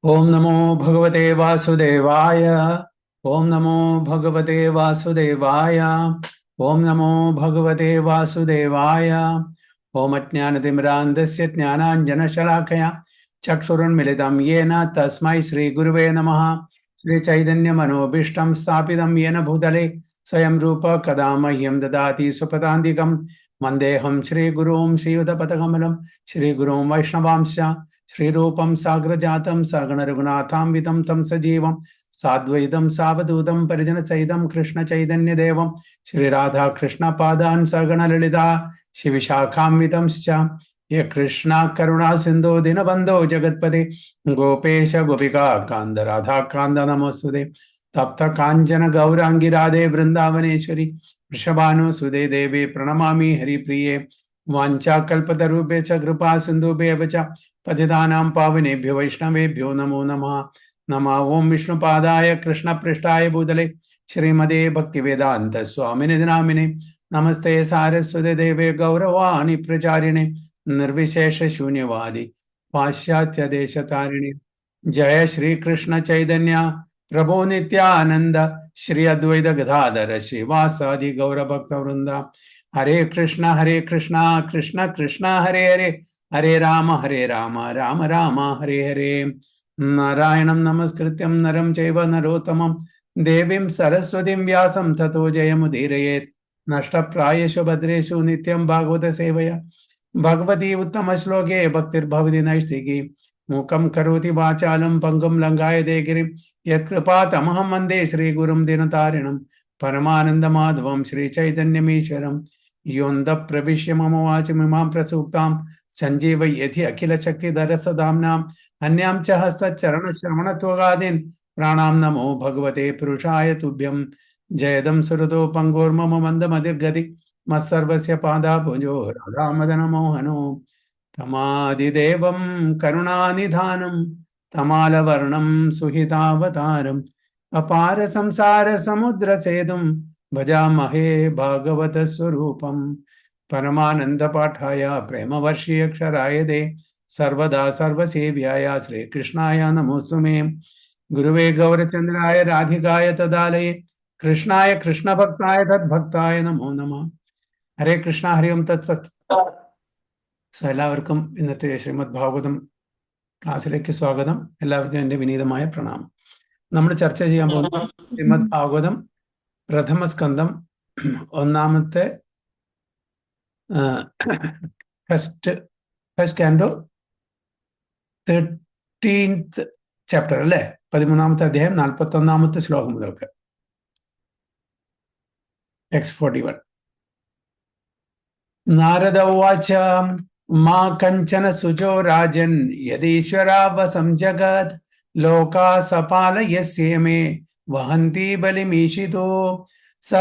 ओम नमो भगवते वासुदेवाय। ओम नमो भगवते वासुदेवाय। ओम नमो भगवते वासुदेवाय। ओम अज्ञानतिमिरान्धस्य ज्ञानाञ्जनशलाकया चक्षुरुन्मिलितं येन तस्मै श्रीगुरुवे नमः। श्रीचैतन्यमनोभीष्टं स्थापितं येन भूतले स्वयं रूप कदा मह्यं ददाति सुपदान्तिकं वन्देऽहं श्रीगुरुं श्रीयुतपदकमलं श्रीगुरुं वैष्णवांश्च श्रीरूपं साग्रजातं सगणरघुनाथान्वितं तं सजीवं साद्वैतं सावधूतं परिजनसहितं कृष्णचैतन्यदेवं श्रीराधाकृष्णपादान् सगणललिता शिविशाखान्वितंश्च ये कृष्णा करुणा सिन्धो दीनबन्धो जगत्पते गोपेश गोपिका कान्द राधा कान्द नमोस्तुते तप्त काञ्चन गौराङ्गी राधे वृन्दावनेश्वरी वृषभानुसुते देवी प्रणमामि हरिप्रिये वाञ्छाकल्पतरुभ्यश्च कृपा सिन्धुभ्येव च पतितानां पावनेभ्यो वैष्णवेभ्यो नमो नमः। नमः ओं विष्णुपादाय कृष्णपृष्ठाय भूतले श्रीमदे भक्तिवेदान्त स्वामिने नामिने नमस्ते सारस्वते देवे गौरवाणी प्रचारिणे निर्विशेष शून्यवादी पाश्चात्य देशतारिणे। जय श्री कृष्ण चैतन्य प्रभो नित्यानंद श्री अद्वैत गदाधर श्रीवासादि गौर भक्त वृंदा। हरे कृष्णा कृष्ण कृष्ण हरे हरे हरे राम राम राम हरे हरे। नारायणं नमस्कृत्यं नरं चैव नरोत्तमं देवीं सरस्वतीं व्यासं ततो जयमुदीरयेत्। नष्टप्रायेषु भद्रेषु नित्यं भागवत सेवया भगवती उत्तम श्लोके भक्तिर्भवति नैष्टिकी। मूकं करोति वाचालं पंगुं लंघायते गिरिं यत्कृपातमहं वन्दे श्रीगुरुं दीनतारिणं परमानन्दमाधवं श्रीचैतन्यमीश्वरं। योऽन्तः प्रविश्य मम वाचमिमां प्रसूक्तां सञ्जीवयति अखिलशक्तिधरसधाम्नां अन्यां च हस्तचरणश्रवणत्वगादीन् प्राणां नमो भगवते पुरुषाय तुभ्यं। जयदं सुरतो पङ्गोर्मम मन्दमतिर्गति मत्सर्वस्य पादाभुजो राधामदनमोहनो तमादिदेवं करुणानिधानं तमालवर्णं सुहितावतारम् अपार संसार समुद्र सेतुं भजामहे भागवत स्वरूपम्। परमानंद पाठाय प्रेमवर्षीयक्षराय दे सर्वदा सर्वसेव्याय श्रीकृष्णाय नमोस्तुमे। गुरुवे गौरचंद्राय राधिकाय तदालये कृष्णाय कृष्णभक्ताय तद्भक्ताय नमो नमः। हरे कृष्ण हरि ओम तत्सत्. എല്ലാവർക്കും ഇന്നത്തെ ശ്രീമദ് ഭാഗവതം ക്ലാസ്സിലേക്ക് സ്വാഗതം. എല്ലാവർക്കും എൻ്റെ വിനീതമായ പ്രണാമം. നമ്മൾ ചർച്ച ചെയ്യാൻ പോകുന്ന ശ്രീമദ് ഭാഗവതം പ്രഥമ സ്കന്ധം ഒന്നാമത്തെ ഫസ്റ്റ് കാൻഡോ 13th ചാപ്റ്റർ അല്ലേ, 13ാമത്തെ അധ്യായം 41ാമത്തെ ശ്ലോകം മുതൽക്ക് X41. നാരദ ഉവാച മാ കഞ്ചന സുജോ രാജൻ യദീശ്വരാവസം ജഗത് ലോകാ സപാലയസ്യമേ വഹന്തി ബലിമീഷിതോ സ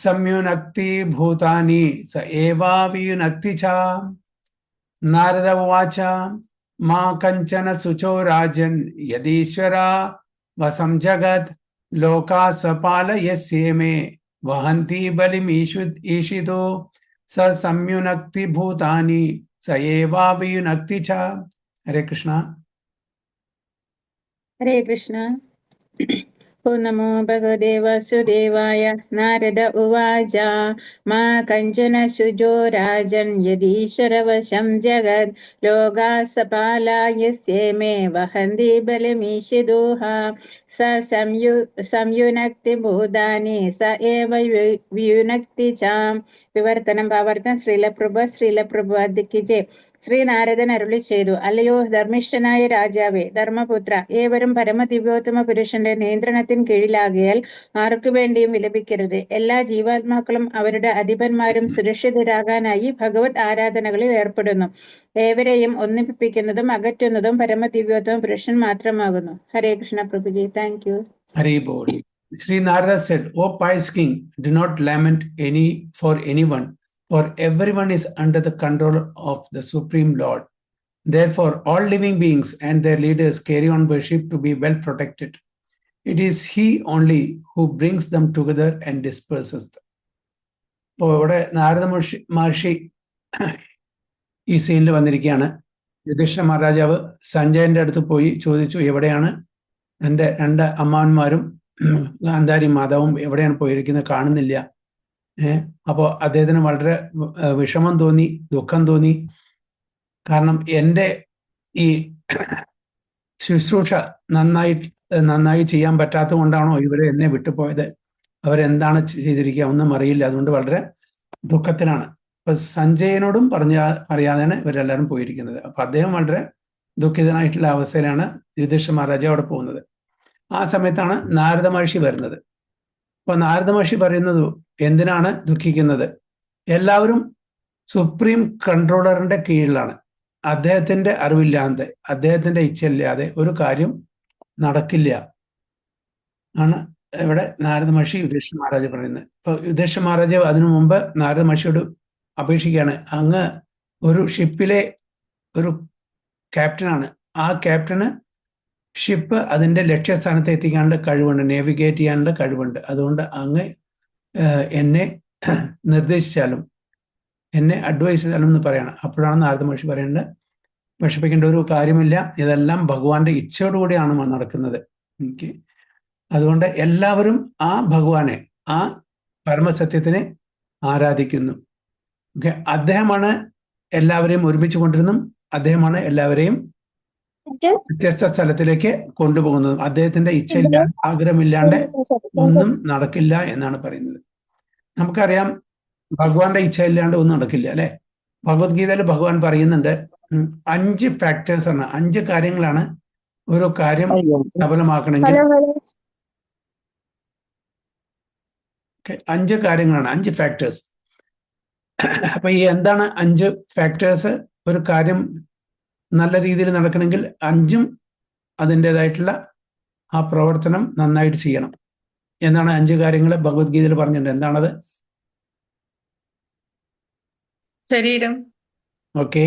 സംയുനക്തി ഭൂതാനി സ ഏവാവിയുനക്തി ച. നാരദ ഉവാച മാ കഞ്ചന സുചോ രാജൻ യദീശ്വരാ വസം ജഗത് ലോകാ സപാലയസ്യമേ വഹന്തി ബലിമീഷിതോ സ സംയുനക്തി ഭൂതാനി സ ഏവാവിയുനക്തി ച. ഹരേ കൃഷ്ണ. ഹരേ കൃഷ്ണ. ഓ നമോ ഭഗവതേ വാസുദേവായ. നാരദ ഉവാച മാ കഞ്ചന ശുചോ രാജൻ യദീശ്വരവശം ജഗത് ലോകാ സപാലായസ്യമേ വഹന്തി ബലിമീഷിതോഃ സ സംയുനക്തി ഭൂതാനി സ ഏവ വിയുനക്തി ച. വിവർത്തനം ഭാവാർത്ഥം. ശ്രീലപ്രഭുപാദിക്ക് ജയ്. ശ്രീനാരദൻ അരുളി ചെയ്തു, അല്ലയോ ധർമ്മിഷ്ഠനായ രാജാവേ, ധർമ്മപുത്ര, ഏവരും പരമദിവ്യോത്തമ പുരുഷന്റെ നിയന്ത്രണത്തിന് കീഴിലാകിയാൽ ആർക്കു വേണ്ടിയും വിലപിക്കരുത്. എല്ലാ ജീവാത്മാക്കളും അവരുടെ അധിപന്മാരും സുരക്ഷിതരാകാനായി ഭഗവത് ആരാധനകളിൽ ഏർപ്പെടുന്നു. ഏവരെയും ഒന്നിപ്പിക്കുന്നതും അകറ്റുന്നതും പരമദിവ്യോത്തമ പുരുഷൻ മാത്രമാകുന്നു. ഹരേ കൃഷ്ണ പ്രഭുജി. Thank you. ഹരി ബോൾ. Sri Narada said, O pious king, do not lament for anyone, for everyone is under the control of the Supreme Lord. Therefore, all living beings and their leaders carry on worship to be well protected. It is He only who brings them together and disperses them. ഇപ്പോൾ ഇവിടെ നാരദ മഹർഷി ഈ സീനിൽ വന്നിരിക്കുകയാണ്. യുധിഷ്ഠിര മഹാരാജാവ് സഞ്ജയന്റെ അടുത്ത് പോയി ചോദിച്ചു, എവിടെയാണ് എൻ്റെ 2 അമ്മാവന്മാരും ഗാന്ധാരി മാതാവും എവിടെയാണ് പോയിരിക്കുന്നത്, കാണുന്നില്ല. അപ്പോൾ അദ്ദേഹത്തിന് വളരെ വിഷമം തോന്നി, ദുഃഖം തോന്നി. കാരണം എൻ്റെ ഈ ശുശ്രൂഷ നന്നായി ചെയ്യാൻ പറ്റാത്തത് കൊണ്ടാണോ ഇവരെ എന്നെ വിട്ടുപോയത്, അവരെന്താണ് ചെയ്തിരിക്കുക ഒന്നും അറിയില്ല, അതുകൊണ്ട് വളരെ ദുഃഖത്തിലാണ്. അപ്പൊ സഞ്ജയനോടും അറിയാതെയാണ് ഇവരെല്ലാവരും പോയിരിക്കുന്നത്. അപ്പൊ അദ്ദേഹം വളരെ ദുഃഖിതനായിട്ടുള്ള അവസ്ഥയിലാണ് യുധിഷ്ഠിര മഹാരാജ അവിടെ പോകുന്നത്. ആ സമയത്താണ് നാരദ മഹർഷി വരുന്നത്. അപ്പൊ നാരദ മഹർഷി പറയുന്നത്, എന്തിനാണ് ദുഃഖിക്കുന്നത്, എല്ലാവരും സുപ്രീം കൺട്രോളറിന്റെ കീഴിലാണ്. അദ്ദേഹത്തിന്റെ അറിവില്ലാതെ, അദ്ദേഹത്തിന്റെ ഇച്ഛയില്ലാതെ ഒരു കാര്യം നടക്കില്ല ആണ് ഇവിടെ നാരദ മഹർഷി യുധിഷ്ഠിര മഹാരാജ പറയുന്നത്. ഇപ്പൊ യുധിഷ്ഠിര മഹാരാജ അതിനു മുമ്പ് നാരദ മഹർഷിയോട് അപേക്ഷിക്കുകയാണ്, അങ്ങ് ഒരു ഷിപ്പിലെ ഒരു ക്യാപ്റ്റനാണ്, ആ ക്യാപ്റ്റന് ഷിപ്പ് അതിന്റെ ലക്ഷ്യസ്ഥാനത്ത് എത്തിക്കാനുള്ള കഴിവുണ്ട്, നേവിഗേറ്റ് ചെയ്യാനുള്ള കഴിവുണ്ട്. അതുകൊണ്ട് അങ്ങ് എന്നെ നിർദ്ദേശിച്ചാലും എന്നെ അഡ്വൈസ് ചെയ്താലും എന്ന് പറയണം. അപ്പോഴാണ് നാരദ മഹർഷി പറയേണ്ടത്, വിഷമിക്കേണ്ട ഒരു കാര്യമില്ല, ഇതെല്ലാം ഭഗവാന്റെ ഇച്ഛയോടുകൂടിയാണ് നടക്കുന്നത്. അതുകൊണ്ട് എല്ലാവരും ആ ഭഗവാനെ, ആ പരമസത്യത്തിനെ ആരാധിക്കുന്നു. അദ്ദേഹമാണ് എല്ലാവരെയും ഒരുമിച്ച് കൊണ്ടിരുന്നു, അദ്ദേഹമാണ് എല്ലാവരെയും വ്യത്യസ്ത സ്ഥലത്തിലേക്ക് കൊണ്ടുപോകുന്നത്. അദ്ദേഹത്തിന്റെ ഇച്ഛയില്ലാണ്ട്, ആഗ്രഹമില്ലാണ്ട് ഒന്നും നടക്കില്ല എന്നാണ് പറയുന്നത്. നമുക്കറിയാം ഭഗവാന്റെ ഇച്ഛയില്ലാണ്ട് ഒന്നും നടക്കില്ല, അല്ലെ? ഭഗവത്ഗീതയിൽ ഭഗവാൻ പറയുന്നുണ്ട്, 5 ഫാക്ടേഴ്സ് ആണ്, 5 കാര്യങ്ങളാണ് ഒരു കാര്യം സഫലമാക്കണമെങ്കിൽ. 5 കാര്യങ്ങളാണ്, 5 ഫാക്ടേഴ്സ്. അപ്പൊ ഈ എന്താണ് 5 ഫാക്ടേഴ്സ്? ഒരു കാര്യം നല്ല രീതിയിൽ നടക്കണമെങ്കിൽ 5ഉം അതിൻ്റെതായിട്ടുള്ള ആ പ്രവർത്തനം നന്നായിട്ട് ചെയ്യണം. എന്താണ് 5 കാര്യങ്ങൾ ഭഗവത്ഗീതയിൽ പറഞ്ഞിട്ടുണ്ട്? എന്താണത്? ശരീരം, ഓക്കെ,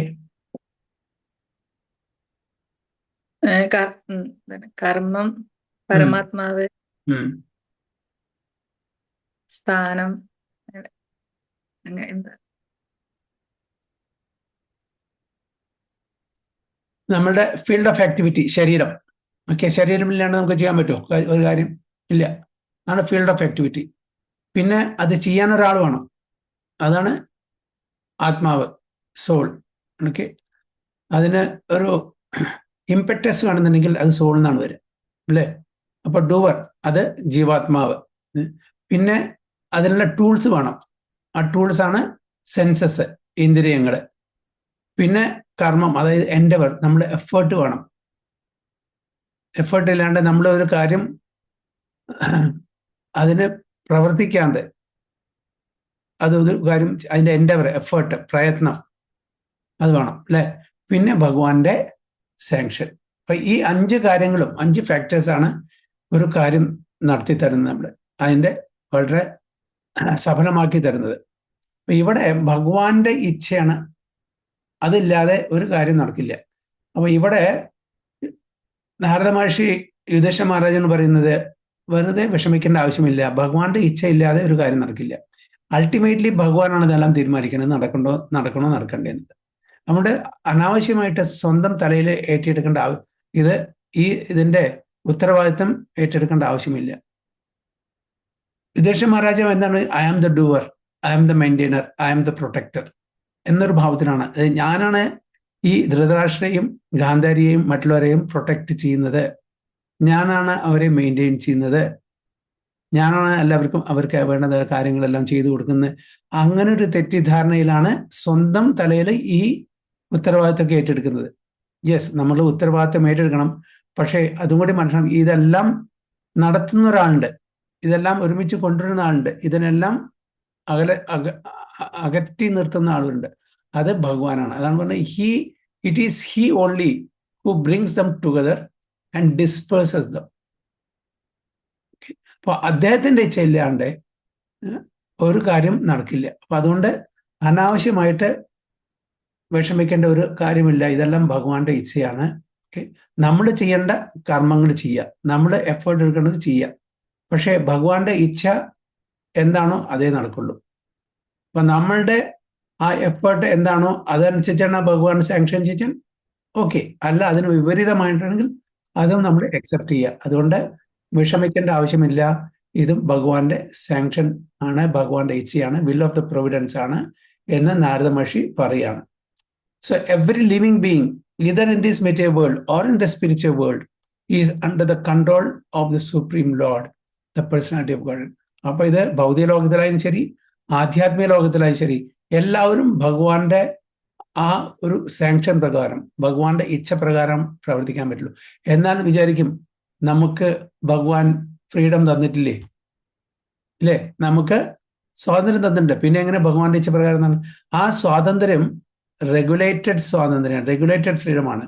കർമ്മം, പരമാത്മാവ്, സ്ഥാനം, അങ്ങനെ എന്താ നമ്മളുടെ ഫീൽഡ് ഓഫ് ആക്ടിവിറ്റി ശരീരം. ഓക്കെ, ശരീരമില്ലാണ്ട് നമുക്ക് ചെയ്യാൻ പറ്റുമോ ഒരു കാര്യം? ഇല്ല, അതാണ് ഫീൽഡ് ഓഫ് ആക്ടിവിറ്റി. പിന്നെ അത് ചെയ്യാൻ ഒരാൾ വേണം, അതാണ് ആത്മാവ്, സോൾ. ഓക്കെ, അതിന് ഒരു ഇംപെറ്റസ് വേണമെന്നുണ്ടെങ്കിൽ അത് സോൾ എന്നാണ് വരിക, അല്ലേ? അപ്പൊ ഡൂവർ, അത് ജീവാത്മാവ്. പിന്നെ അതിനുള്ള ടൂൾസ് വേണം, ആ ടൂൾസ് ആണ് സെൻസസ്, ഇന്ദ്രിയങ്ങള്. പിന്നെ കർമ്മം, അതായത് എൻഡവർ, നമ്മൾ എഫേർട്ട് വേണം. എഫേർട്ട് ഇല്ലാണ്ട് നമ്മൾ ഒരു കാര്യം അതിന് പ്രവർത്തിക്കാണ്ട്, അതൊരു കാര്യം, അതിന്റെ എൻഡവർ, എഫേർട്ട്, പ്രയത്നം, അത് വേണം, അല്ലെ? പിന്നെ ഭഗവാന്റെ സാങ്ഷൻ. അപ്പൊ ഈ 5 കാര്യങ്ങളും 5 ഫാക്ടേഴ്സാണ് ഒരു കാര്യം നടത്തി തരുന്നത്, നമ്മൾ അതിന്റെ വളരെ സഫലമാക്കി തരുന്നത്. അപ്പൊ ഇവിടെ ഭഗവാന്റെ ഇച്ഛയാണ്, അതില്ലാതെ ഒരു കാര്യം നടക്കില്ല. അപ്പൊ ഇവിടെ നാരദ മഹർഷി യുധിഷ്ഠിര മഹാരാജൻ പറയുന്നത്, വെറുതെ വിഷമിക്കേണ്ട ആവശ്യമില്ല, ഭഗവാന്റെ ഇച്ഛയില്ലാതെ ഒരു കാര്യം നടക്കില്ല. അൾട്ടിമേറ്റ്ലി ഭഗവാനാണ് ഇതെല്ലാം തീരുമാനിക്കുന്നത്, നടക്കണോ നടക്കണ്ടേന്ന്. നമ്മുടെ അനാവശ്യമായിട്ട് സ്വന്തം തലയിൽ ഏറ്റെടുക്കേണ്ട ഇതിന്റെ ഉത്തരവാദിത്വം ഏറ്റെടുക്കേണ്ട ആവശ്യമില്ല. യുധിഷ്ഠിര മഹാരാജാവ് എന്താണ്? I am the doer, I am the maintainer, I am the protector എന്നൊരു ഭാവത്തിലാണ്. ഞാനാണ് ഈ ധൃതരാഷ്ട്രയെയും ഗാന്ധാരിയെയും മറ്റുള്ളവരെയും പ്രൊട്ടക്ട് ചെയ്യുന്നത്, ഞാനാണ് അവരെ മെയിൻറ്റെയിൻ ചെയ്യുന്നത്, ഞാനാണ് എല്ലാവർക്കും അവർക്ക് വേണ്ട കാര്യങ്ങളെല്ലാം ചെയ്തു കൊടുക്കുന്നത്. അങ്ങനെ ഒരു തെറ്റിദ്ധാരണയിലാണ് സ്വന്തം തലയിൽ ഈ ഉത്തരവാദിത്തമൊക്കെ ഏറ്റെടുക്കുന്നത്. യെസ്, നമ്മൾ ഉത്തരവാദിത്തം ഏറ്റെടുക്കണം, പക്ഷേ അതും കൂടി മനസ്സിലാക്കണം, ഇതെല്ലാം നടത്തുന്ന ഒരാളുണ്ട്, ഇതെല്ലാം ഒരുമിച്ച് കൊണ്ടുവരുന്ന ആളുണ്ട്, ഇതിനെല്ലാം അകറ്റി നിർത്തുന്ന ആളുണ്ട്, അത് ഭഗവാനാണ്. അതാണ് പറഞ്ഞത്, it is he only who brings them together and disperses them. അപ്പൊ അദ്ദേഹത്തിന്റെ ഇച്ഛയില്ലാണ്ട് ഒരു കാര്യം നടക്കില്ല. അപ്പൊ അതുകൊണ്ട് അനാവശ്യമായിട്ട് വിഷമിക്കേണ്ട ഒരു കാര്യമില്ല, ഇതെല്ലാം ഭഗവാന്റെ ഇച്ഛയാണ്. ഓക്കെ, നമ്മൾ ചെയ്യേണ്ട കർമ്മങ്ങൾ ചെയ്യുക, നമ്മൾ എഫേർട്ട് എടുക്കേണ്ടത് ചെയ്യുക, പക്ഷെ ഭഗവാന്റെ ഇച്ഛ എന്താണോ അതേ നടക്കുള്ളൂ. അപ്പൊ നമ്മളുടെ ആ എഫേർട്ട് എന്താണോ അതനുസരിച്ചാണ് ഭഗവാൻ സാങ്ഷൻ ചെയ്യാൻ. ഓക്കെ. അല്ല, അതിന് വിപരീതമായിട്ടാണെങ്കിൽ അതും നമ്മൾ അക്സെപ്റ്റ് ചെയ്യുക. അതുകൊണ്ട് വിഷമിക്കേണ്ട ആവശ്യമില്ല. ഇതും ഭഗവാന്റെ സാങ്ഷൻ ആണ്, ഭഗവാന്റെ ഇച്ഛയാണ്, വിൽ ഓഫ് ദ പ്രൊവിഡൻസ് ആണ് എന്ന് നാരദ മഹർഷി പറയാണ്. So every living being either in this material world or in the spiritual world is under the control of the Supreme Lord, the personality of God. അപ്പൊ ഇത് ഭൗതിക ലോകത്തിലായാലും ശരി, ആധ്യാത്മിക ലോകത്തിലായാലും ശരി, എല്ലാവരും ഭഗവാന്റെ ആ ഒരു സാങ്ഷൻ പ്രകാരം, ഭഗവാന്റെ ഇച്ഛ പ്രകാരം പ്രവർത്തിക്കാൻ പറ്റുള്ളൂ. എന്നാൽ വിചാരിക്കും, നമുക്ക് ഭഗവാൻ ഫ്രീഡം തന്നിട്ടില്ലേ, ഇല്ലേ? നമുക്ക് സ്വാതന്ത്ര്യം തന്നിട്ടുണ്ട്, പിന്നെ എങ്ങനെ ഭഗവാന്റെ ഇച്ഛ പ്രകാരം? ആ സ്വാതന്ത്ര്യം റെഗുലേറ്റഡ് സ്വാതന്ത്ര്യമാണ്, റെഗുലേറ്റഡ് ഫ്രീഡം ആണ്.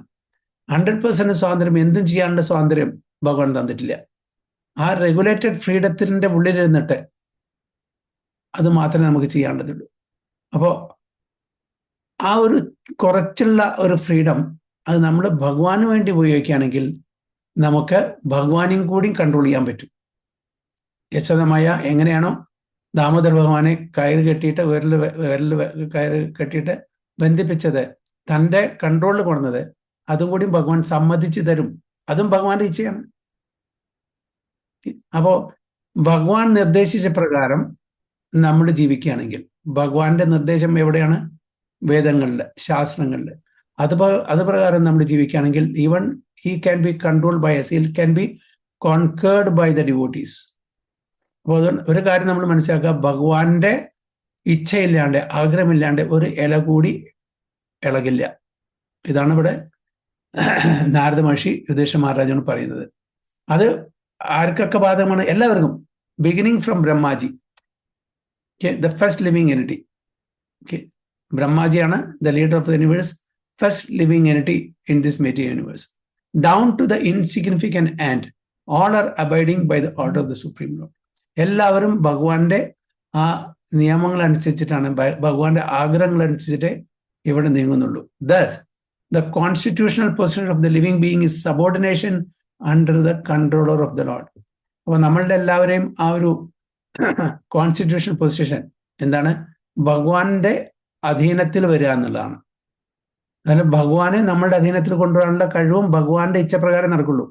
100% സ്വാതന്ത്ര്യം, എന്തും ചെയ്യാനുള്ള സ്വാതന്ത്ര്യം ഭഗവാൻ തന്നിട്ടില്ല. ആ റെഗുലേറ്റഡ് ഫ്രീഡത്തിന്റെ ഉള്ളിലിരുന്നിട്ട് അത് മാത്രമേ നമുക്ക് ചെയ്യാനുള്ളതുള്ളൂ. അപ്പോൾ ആ ഒരു കുറച്ചുള്ള ഒരു ഫ്രീഡം അത് നമ്മൾ ഭഗവാന് വേണ്ടി ഉപയോഗിക്കുകയാണെങ്കിൽ നമുക്ക് ഭഗവാനെയും കൂടി കൺട്രോൾ ചെയ്യാൻ പറ്റും. യശോദമായ എങ്ങനെയാണോ ദാമോദർ ഭഗവാനെ കയറ് കെട്ടിയിട്ട് വിരല് കയറ് കെട്ടിയിട്ട് ബന്ധിപ്പിച്ചത്, തൻ്റെ കൺട്രോളിൽ കൊണ്ടുവന്നത്, അതും കൂടി ഭഗവാൻ സമ്മതിച്ചു തരും. അതും ഭഗവാന്റെ ഇച്ഛയാണ്. അപ്പോ ഭഗവാൻ നിർദ്ദേശിച്ച പ്രകാരം നമ്മൾ ജീവിക്കുകയാണെങ്കിൽ, ഭഗവാന്റെ നിർദ്ദേശം എവിടെയാണ്? വേദങ്ങളിൽ, ശാസ്ത്രങ്ങളിൽ. അത് പ്രകാരം നമ്മൾ ജീവിക്കുകയാണെങ്കിൽ even he can be controlled by us, he can be conquered by the devotees. അപ്പോൾ അതുകൊണ്ട് ഒരു കാര്യം നമ്മൾ മനസ്സിലാക്കുക, ഭഗവാന്റെ ഇച്ഛയില്ലാണ്ട്, ആഗ്രഹമില്ലാണ്ട് ഒരു ഇല കൂടി ഇളകില്ല. ഇതാണ് ഇവിടെ നാരദ മഹർഷി യുധിഷ്ഠിര മഹാരാജാണ് പറയുന്നത്. അത് ആർക്കൊക്കെ ബാധകമാണ്? എല്ലാവർക്കും. Beginning from Brahmaji, the first living entity. ബ്രഹ്മാജിയാണ് the leader of the universe, first living entity in this material universe. Down to the insignificant and all are abiding by the order of the supreme lord. എല്ലാവരും ഭഗവാന്റെ ആ നിയമങ്ങൾ അനുസരിച്ചിട്ടാണ്, ഭഗവാന്റെ ആഗ്രഹങ്ങൾ അനുസരിച്ചിട്ടേ ഇവിടെ നീങ്ങുന്നുള്ളൂ. Thus the constitutional position of the living being is subordination under the controller of the lord. അപ്പോൾ നമ്മളുടെ എല്ലാവരെയും ആ ഒരു കോൺസ്റ്റിറ്റ്യൂഷണൽ പൊസിഷൻ എന്താണ്? ഭഗവാന്റെ അധീനത്തിൽ വരിക എന്നുള്ളതാണ്. അതായത് ഭഗവാനെ നമ്മളുടെ അധീനത്തിൽ കൊണ്ടുവരാനുള്ള കഴിവും ഭഗവാന്റെ ഇച്ഛപ്രകാരം നടക്കുള്ളൂ.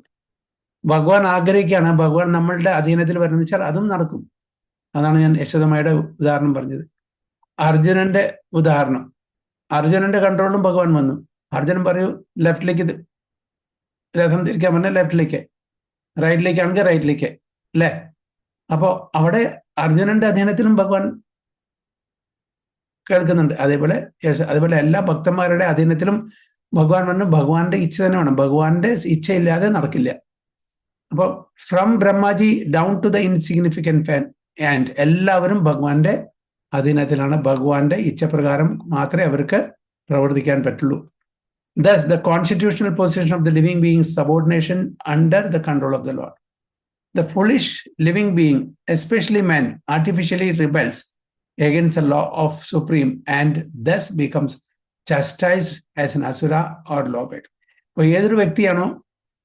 ഭഗവാൻ ആഗ്രഹിക്കുകയാണ് ഭഗവാൻ നമ്മളുടെ അധീനത്തിൽ വരണമെന്ന് വെച്ചാൽ അതും നടക്കും. അതാണ് ഞാൻ യശോദമ്മയുടെ ഉദാഹരണം പറഞ്ഞത്. അർജുനന്റെ ഉദാഹരണം, അർജുനന്റെ കൺട്രോളിലും ഭഗവാൻ വന്നു. അർജുനൻ പറയൂ ലെഫ്റ്റിലേക്ക് രഥം തിരിക്കാൻ പറഞ്ഞാൽ ലെഫ്റ്റിലേക്ക്, റൈറ്റിലേക്കാണെങ്കിൽ റൈറ്റിലേക്ക്, അല്ലേ? അപ്പോ അവിടെ അർജുനന്റെ അധീനത്തിലും ഭഗവാൻ കേൾക്കുന്നുണ്ട്. അതേപോലെ എല്ലാ ഭക്തന്മാരുടെ അധീനത്തിലും ഭഗവാൻ പറഞ്ഞു. ഭഗവാന്റെ ഇച്ഛ തന്നെ വേണം, ഭഗവാന്റെ ഇച്ഛയില്ലാതെ നടക്കില്ല. അപ്പോൾ from Brahmaji down to the insignificant and എല്ലാവരും ഭഗവാന്റെ അധീനത്തിലാണ്. ഭഗവാന്റെ ഇച്ഛപ്രകാരം മാത്രമേ അവർക്ക് പ്രവർത്തിക്കാൻ പറ്റുള്ളൂ. Thus, the constitutional position of the living being is subordination under the control of the Lord. The foolish living being, especially man, artificially rebels against the law of supreme and thus becomes chastised as an asura or lawbreaker. അപ്പോൾ ഏതൊരു വ്യക്തിയാണോ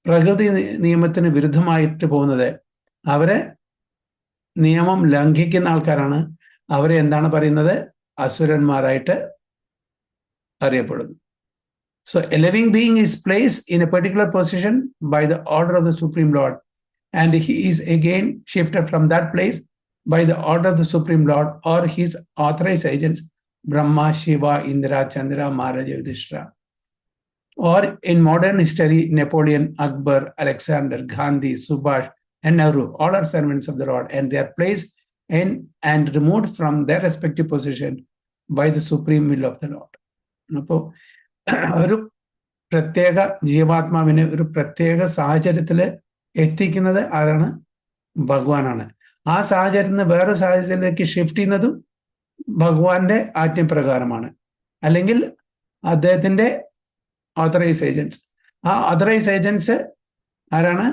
പ്രകൃതി നിയമത്തിന് വിരുദ്ധമായിട്ട് പോകുന്നത്, അവരെ നിയമം ലംഘിക്കുന്ന ആൾക്കാരാണ്. അവരെ എന്താണ് പറയുന്നത്? അസുരന്മാരായിട്ട് അറിയപ്പെടുന്നു. So a living being is placed in a particular position by the order of the Supreme Lord, and he is again shifted from that place by the order of the Supreme Lord or his authorized agents, Brahma, Shiva, Indra, Chandra, Maharaja, Yudhishthira. Or in modern history, Napoleon, Akbar, Alexander, Gandhi, Subhash, and Nehru, all are servants of the Lord, and they are placed in and removed from their respective position by the supreme will of the Lord. അപ്പോൾ ഒരു പ്രത്യേക ജീവാത്മാവിനെ ഒരു പ്രത്യേക സാഹചര്യത്തിൽ എത്തിക്കുന്നത് ആരാണ്? ഭഗവാനാണ്. ആ സാഹചര്യത്തിൽ നിന്ന് വേറെ സാഹചര്യത്തിലേക്ക് ഷിഫ്റ്റ് ചെയ്യുന്നതും ഭഗവാന്റെ ആജ്ഞപ്രകാരമാണ്, അല്ലെങ്കിൽ അദ്ദേഹത്തിന്റെ ഓതറൈസ് ഏജൻസ്. ആ ഓതറൈസ് ഏജൻസ് ആരാണ്?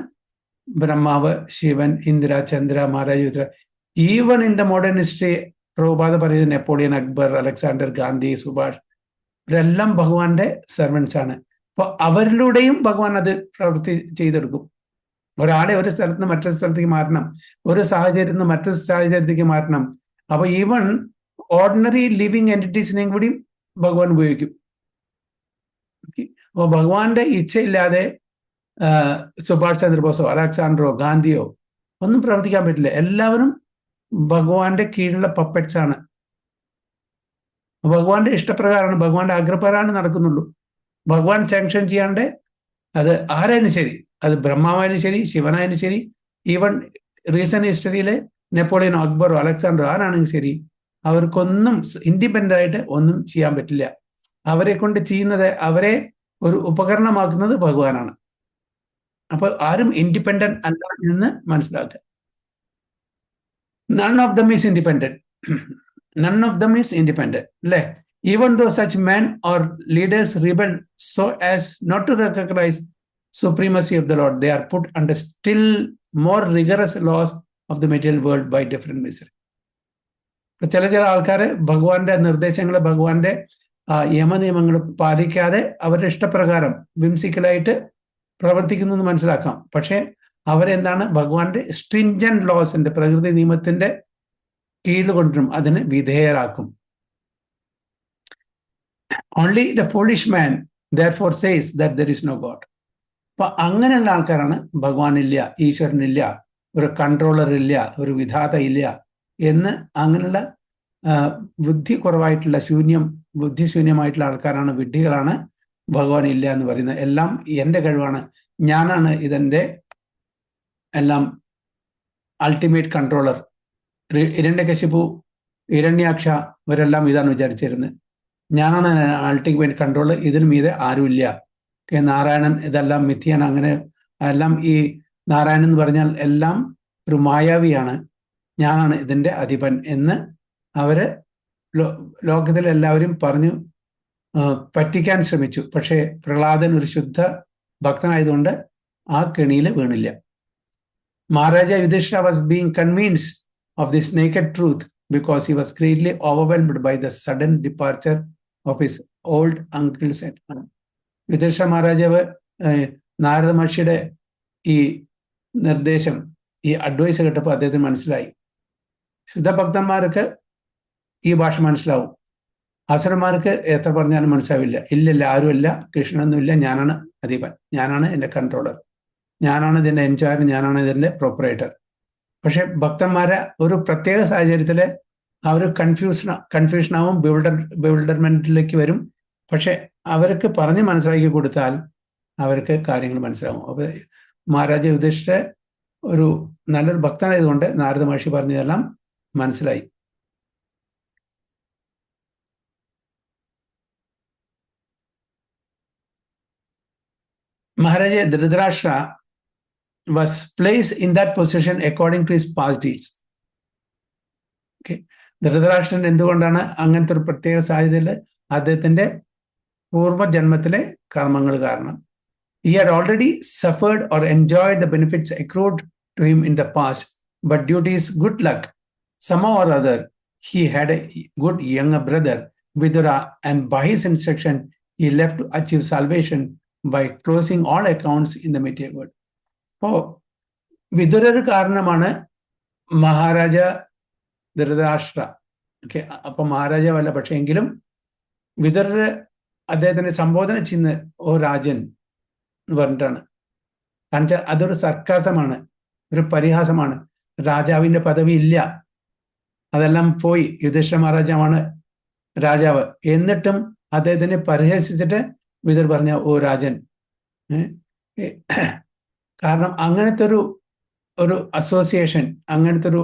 ബ്രഹ്മാവ്, Shivan, Indra, Chandra, Maharaja. Even in the modern history Prabhupada പറയുന്നത് നെപ്പോളിയൻ, അക്ബർ, അലക്സാണ്ടർ, ഗാന്ധി, സുഭാഷ്, ഇവരെല്ലാം ഭഗവാന്റെ സെർവൻസ് ആണ്. അപ്പോൾ അവരിലൂടെയും ഭഗവാൻ അത് പ്രവൃത്തി ചെയ്തെടുക്കും. ഒരാളെ ഒരു സ്ഥലത്ത് നിന്ന് മറ്റൊരു സ്ഥലത്തേക്ക് മാറ്റണം, ഒരു സാഹചര്യത്തിൽ നിന്ന് മറ്റൊരു സാഹചര്യത്തേക്ക് മാറ്റണം. അപ്പൊ ഈവൻ ഓർഡിനറി ലിവിങ് എൻറ്റിറ്റീസിനെയും കൂടി ഭഗവാൻ ഉപയോഗിക്കും. അപ്പോൾ ഭഗവാന്റെ ഇച്ഛയില്ലാതെ സുഭാഷ് ചന്ദ്രബോസോ അലക്സാണ്ടറോ ഗാന്ധിയോ ഒന്നും പ്രവർത്തിക്കാൻ പറ്റില്ല. എല്ലാവരും ഭഗവാന്റെ കീഴിലുള്ള പപ്പറ്റ്സ് ആണ്. ഭഗവാന്റെ ഇഷ്ടപ്രകാരമാണ്, ഭഗവാന്റെ ആഗ്രഹപ്രകാരമാണ് നടക്കുന്നുള്ളൂ. ഭഗവാൻ സാങ്ഷൻ ചെയ്യാണ്ട് അത് ആരായാലും ശരി, അത് ബ്രഹ്മാവായാലും ശരി, ശിവനായാലും ശരി, ഈവൻ റീസെന്റ് ഹിസ്റ്ററിയിലെ നെപ്പോളിയനോ അക്ബറോ അലക്സാണ്ടറോ ആരാണെങ്കിലും ശരി, അവർക്കൊന്നും ഇൻഡിപെൻഡന്റ് ആയിട്ട് ഒന്നും ചെയ്യാൻ പറ്റില്ല. അവരെ കൊണ്ട് ചെയ്യുന്നത്, അവരെ ഒരു ഉപകരണമാക്കുന്നത് ഭഗവാനാണ്. അപ്പൊ ആരും ഇൻഡിപെൻഡന്റ് അല്ല എന്ന് മനസ്സിലാക്കുക. None of them is independent. None of them is independent അല്ലേ? Even though such men or leaders rebel so as not to recognize supremacy of the Lord, they are put under still more rigorous laws of the material world by different misery. ചില ആൾക്കാര് ഭഗവാന്റെ നിർദ്ദേശങ്ങൾ, ഭഗവാന്റെ യമനിയമങ്ങൾ പാലിക്കാതെ അവരുടെ ഇഷ്ടപ്രകാരം വിംസിക്കലായിട്ട് പ്രവർത്തിക്കുന്നു എന്ന് മനസ്സിലാക്കാം. പക്ഷെ അവരെന്താണ്, ഭഗവാന്റെ സ്ട്രിഞ്ചന്റ് ലോസിന്റെ, പ്രകൃതി നിയമത്തിന്റെ കീഴിൽ കൊണ്ടുവരും, അതിന് വിധേയരാക്കും. Only the foolish man therefore says that there is no God. അപ്പൊ അങ്ങനെയുള്ള ആൾക്കാരാണ് ഭഗവാനില്ല, ഈശ്വരനില്ല, ഒരു കൺട്രോളർ ഇല്ല, ഒരു വിധാത ഇല്ല എന്ന് അങ്ങനെയുള്ള ബുദ്ധി കുറവായിട്ടുള്ള ബുദ്ധിശൂന്യമായിട്ടുള്ള ആൾക്കാരാണ്, വിഡ്ഢികളാണ് ഭഗവാൻ ഇല്ല എന്ന് പറയുന്നത്. എല്ലാം എൻ്റെ കഴിവാണ്, ഞാനാണ് ഇതിൻ്റെ എല്ലാം അൾട്ടിമേറ്റ് കൺട്രോളർ. ഹിരണ്യകശിപു, ഹിരണ്യാക്ഷ ഇവരെല്ലാം ഇതാണ് വിചാരിച്ചിരുന്നത്, ഞാനാണ് അൾട്ടിമേറ്റ് കൺട്രോൾ, ഇതിന് മീതെ ആരുമില്ല. നാരായണൻ ഇതെല്ലാം മിഥ്യയാണ്. അങ്ങനെ എല്ലാം ഈ നാരായണൻ എന്ന് പറഞ്ഞാൽ എല്ലാം ഒരു മായാവിയാണ്, ഞാനാണ് ഇതിൻ്റെ അധിപൻ എന്ന് അവര് ലോകത്തിലെ എല്ലാവരും പറഞ്ഞു പറ്റിക്കാൻ ശ്രമിച്ചു. പക്ഷേ പ്രഹ്ലാദൻ ഒരു ശുദ്ധ ഭക്തനായതുകൊണ്ട് ആ കെണിയിൽ വീണില്ല. Maharaja Yudhishthira was being convinced of this naked truth because he was greatly overwhelmed by the sudden departure of his old uncle's son. Yudhishthira മഹാരാജാവ് നാരദ മഹർഷിയുടെ ഈ നിർദ്ദേശം, ഈ അഡ്വൈസ് കേട്ടപ്പോൾ അദ്ദേഹത്തിന് മനസ്സിലായി, ശുദ്ധഭക്തന്മാർക്ക് ഈ ഭാഷ മനസ്സിലാവും, അസുരന്മാർക്ക് എത്ര പറഞ്ഞാലും മനസ്സിലാവില്ല. ഇല്ലില്ല, ആരുമില്ല, കൃഷ്ണനൊന്നുമില്ല, ഞാനാണ് അധിപൻ, ഞാനാണ് എൻ്റെ കൺട്രോളർ, ഞാനാണ് ഇതിൻ്റെ ഇൻചാർജ്, ഞാനാണ് ഇതിൻ്റെ പ്രൊപ്പറേറ്റർ. പക്ഷെ ഭക്തന്മാരെ ഒരു പ്രത്യേക സാഹചര്യത്തിൽ അവർ കൺഫ്യൂഷനാവും, ബിൽഡർമെന്റിലേക്ക് വരും. പക്ഷെ അവർക്ക് പറഞ്ഞ് മനസ്സിലാക്കി കൊടുത്താൽ അവർക്ക് കാര്യങ്ങൾ മനസ്സിലാവും. അപ്പൊ മഹാരാജ യുധിഷ്ഠിര ഒരു നല്ലൊരു ഭക്തനായതുകൊണ്ട് നാരദ മഹർഷി പറഞ്ഞതെല്ലാം മനസ്സിലായി. Maharaja Dhritarashtra was placed in that position according to his past deeds. Okay, Dhritarashtran എന്തുകൊണ്ടാണ് അങ്ങനത്തെ ഒരു പ്രത്യേക സാഹചര്യത്തിൽ? അദ്ദേഹത്തിന്റെ പൂർവ്വജന്മത്തിലെ കർമ്മങ്ങൾ കാരണം. He had already suffered or enjoyed the benefits accrued to him in the past, but due to his good luck, somehow or other, he had a good younger brother, Vidura, and by his instruction, he left to achieve salvation by closing all accounts in the material world. അപ്പോ വിദുരർ കാരണമാണ് Maharaja Dhritarashtra. Okay, അപ്പൊ മഹാരാജാവല്ല, പക്ഷെ എങ്കിലും വിദുരർ അദ്ദേഹത്തിനെ സംബോധന ചെയ്യുന്ന ഓ രാജൻ എന്ന് പറഞ്ഞിട്ടാണ്. കാരണം വെച്ചാൽ അതൊരു സർക്കാസമാണ്, ഒരു പരിഹാസമാണ്. രാജാവിന്റെ പദവി ഇല്ല, അതെല്ലാം പോയി, യുധിഷ്ഠിര മഹാരാജാവാണ് രാജാവ്. എന്നിട്ടും അദ്ദേഹത്തിനെ പരിഹസിച്ചിട്ട് വിദുരർ പറഞ്ഞ ഓ രാജൻ. കാരണം അങ്ങനത്തെ ഒരു അസോസിയേഷൻ, അങ്ങനത്തെ ഒരു